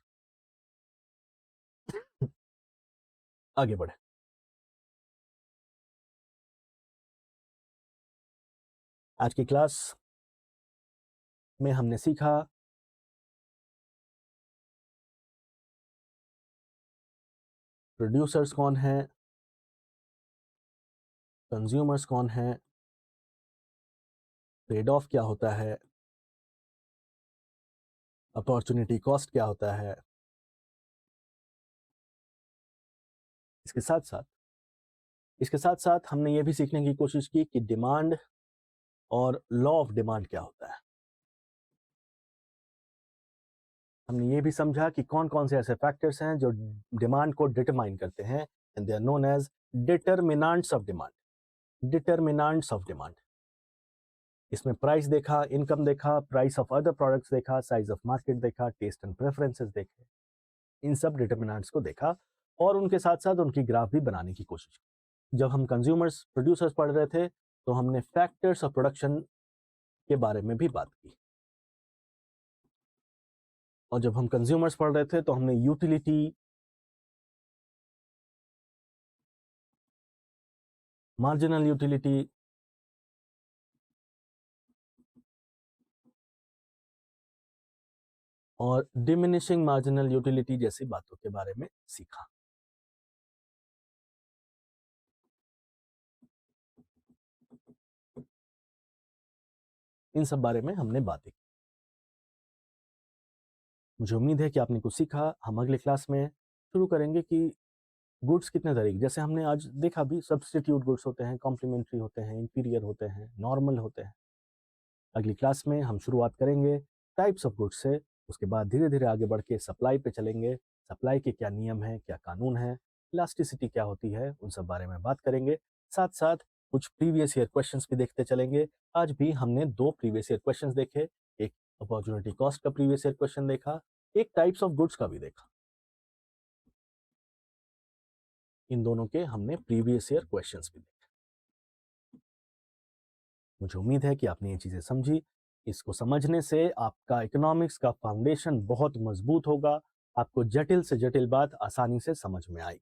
आगे बढ़े, आज की class में हमने सीखा producers कौन हैं, consumers कौन हैं, ट्रेड ऑफ क्या होता है, अपॉर्चुनिटी कॉस्ट क्या होता है। इसके साथ साथ हमने ये भी सीखने की कोशिश की कि डिमांड और लॉ ऑफ डिमांड क्या होता है। हमने ये भी समझा कि कौन कौन से ऐसे फैक्टर्स हैं जो डिमांड को डिटरमाइन करते हैं, and they are known as determinants of demand. Determinants of demand, इसमें प्राइस देखा, इनकम देखा, प्राइस ऑफ अदर प्रोडक्ट्स देखा, साइज ऑफ मार्केट देखा, टेस्ट एंड प्रेफरेंसेस देखे, इन सब डिटरमिनेंट्स को देखा और उनके साथ साथ उनकी ग्राफ भी बनाने की कोशिश की। जब हम कंज्यूमर्स प्रोड्यूसर्स पढ़ रहे थे तो हमने फैक्टर्स ऑफ प्रोडक्शन के बारे में भी बात की, और जब हम कंज्यूमर्स पढ़ रहे थे तो हमने यूटिलिटी, मार्जिनल यूटिलिटी और डिमिनिशिंग मार्जिनल यूटिलिटी जैसी बातों के बारे में सीखा। इन सब बारे में हमने बातें की। मुझे उम्मीद है कि आपने कुछ सीखा। हम अगले क्लास में शुरू करेंगे कि गुड्स कितने तरीके, जैसे हमने आज देखा भी, सब्स्टिट्यूट गुड्स होते हैं, कॉम्प्लीमेंट्री होते हैं, इंटीरियर होते हैं, नॉर्मल होते हैं। अगली क्लास में हम शुरुआत करेंगे टाइप्स ऑफ गुड्स से, उसके बाद धीरे धीरे आगे बढ़ के सप्लाई पे चलेंगे। सप्लाई के क्या नियम हैं, क्या कानून है, इलास्टिसिटी क्या होती है, उन सब बारे में बात करेंगे। साथ साथ कुछ प्रीवियस ईयर क्वेश्चंस भी देखते चलेंगे। आज भी हमने 2 प्रीवियस ईयर क्वेश्चंस देखे, एक अपॉर्चुनिटी कॉस्ट का प्रीवियस ईयर क्वेश्चन देखा, एक टाइप्स ऑफ गुड्स का भी देखा। इन दोनों के हमने प्रीवियस ईयर क्वेश्चंस भी देखे। मुझे उम्मीद है कि आपने ये चीज़ें समझी। इसको समझने से आपका इकोनॉमिक्स का फाउंडेशन बहुत मजबूत होगा, आपको जटिल से जटिल बात आसानी से समझ में आएगी।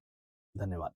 धन्यवाद।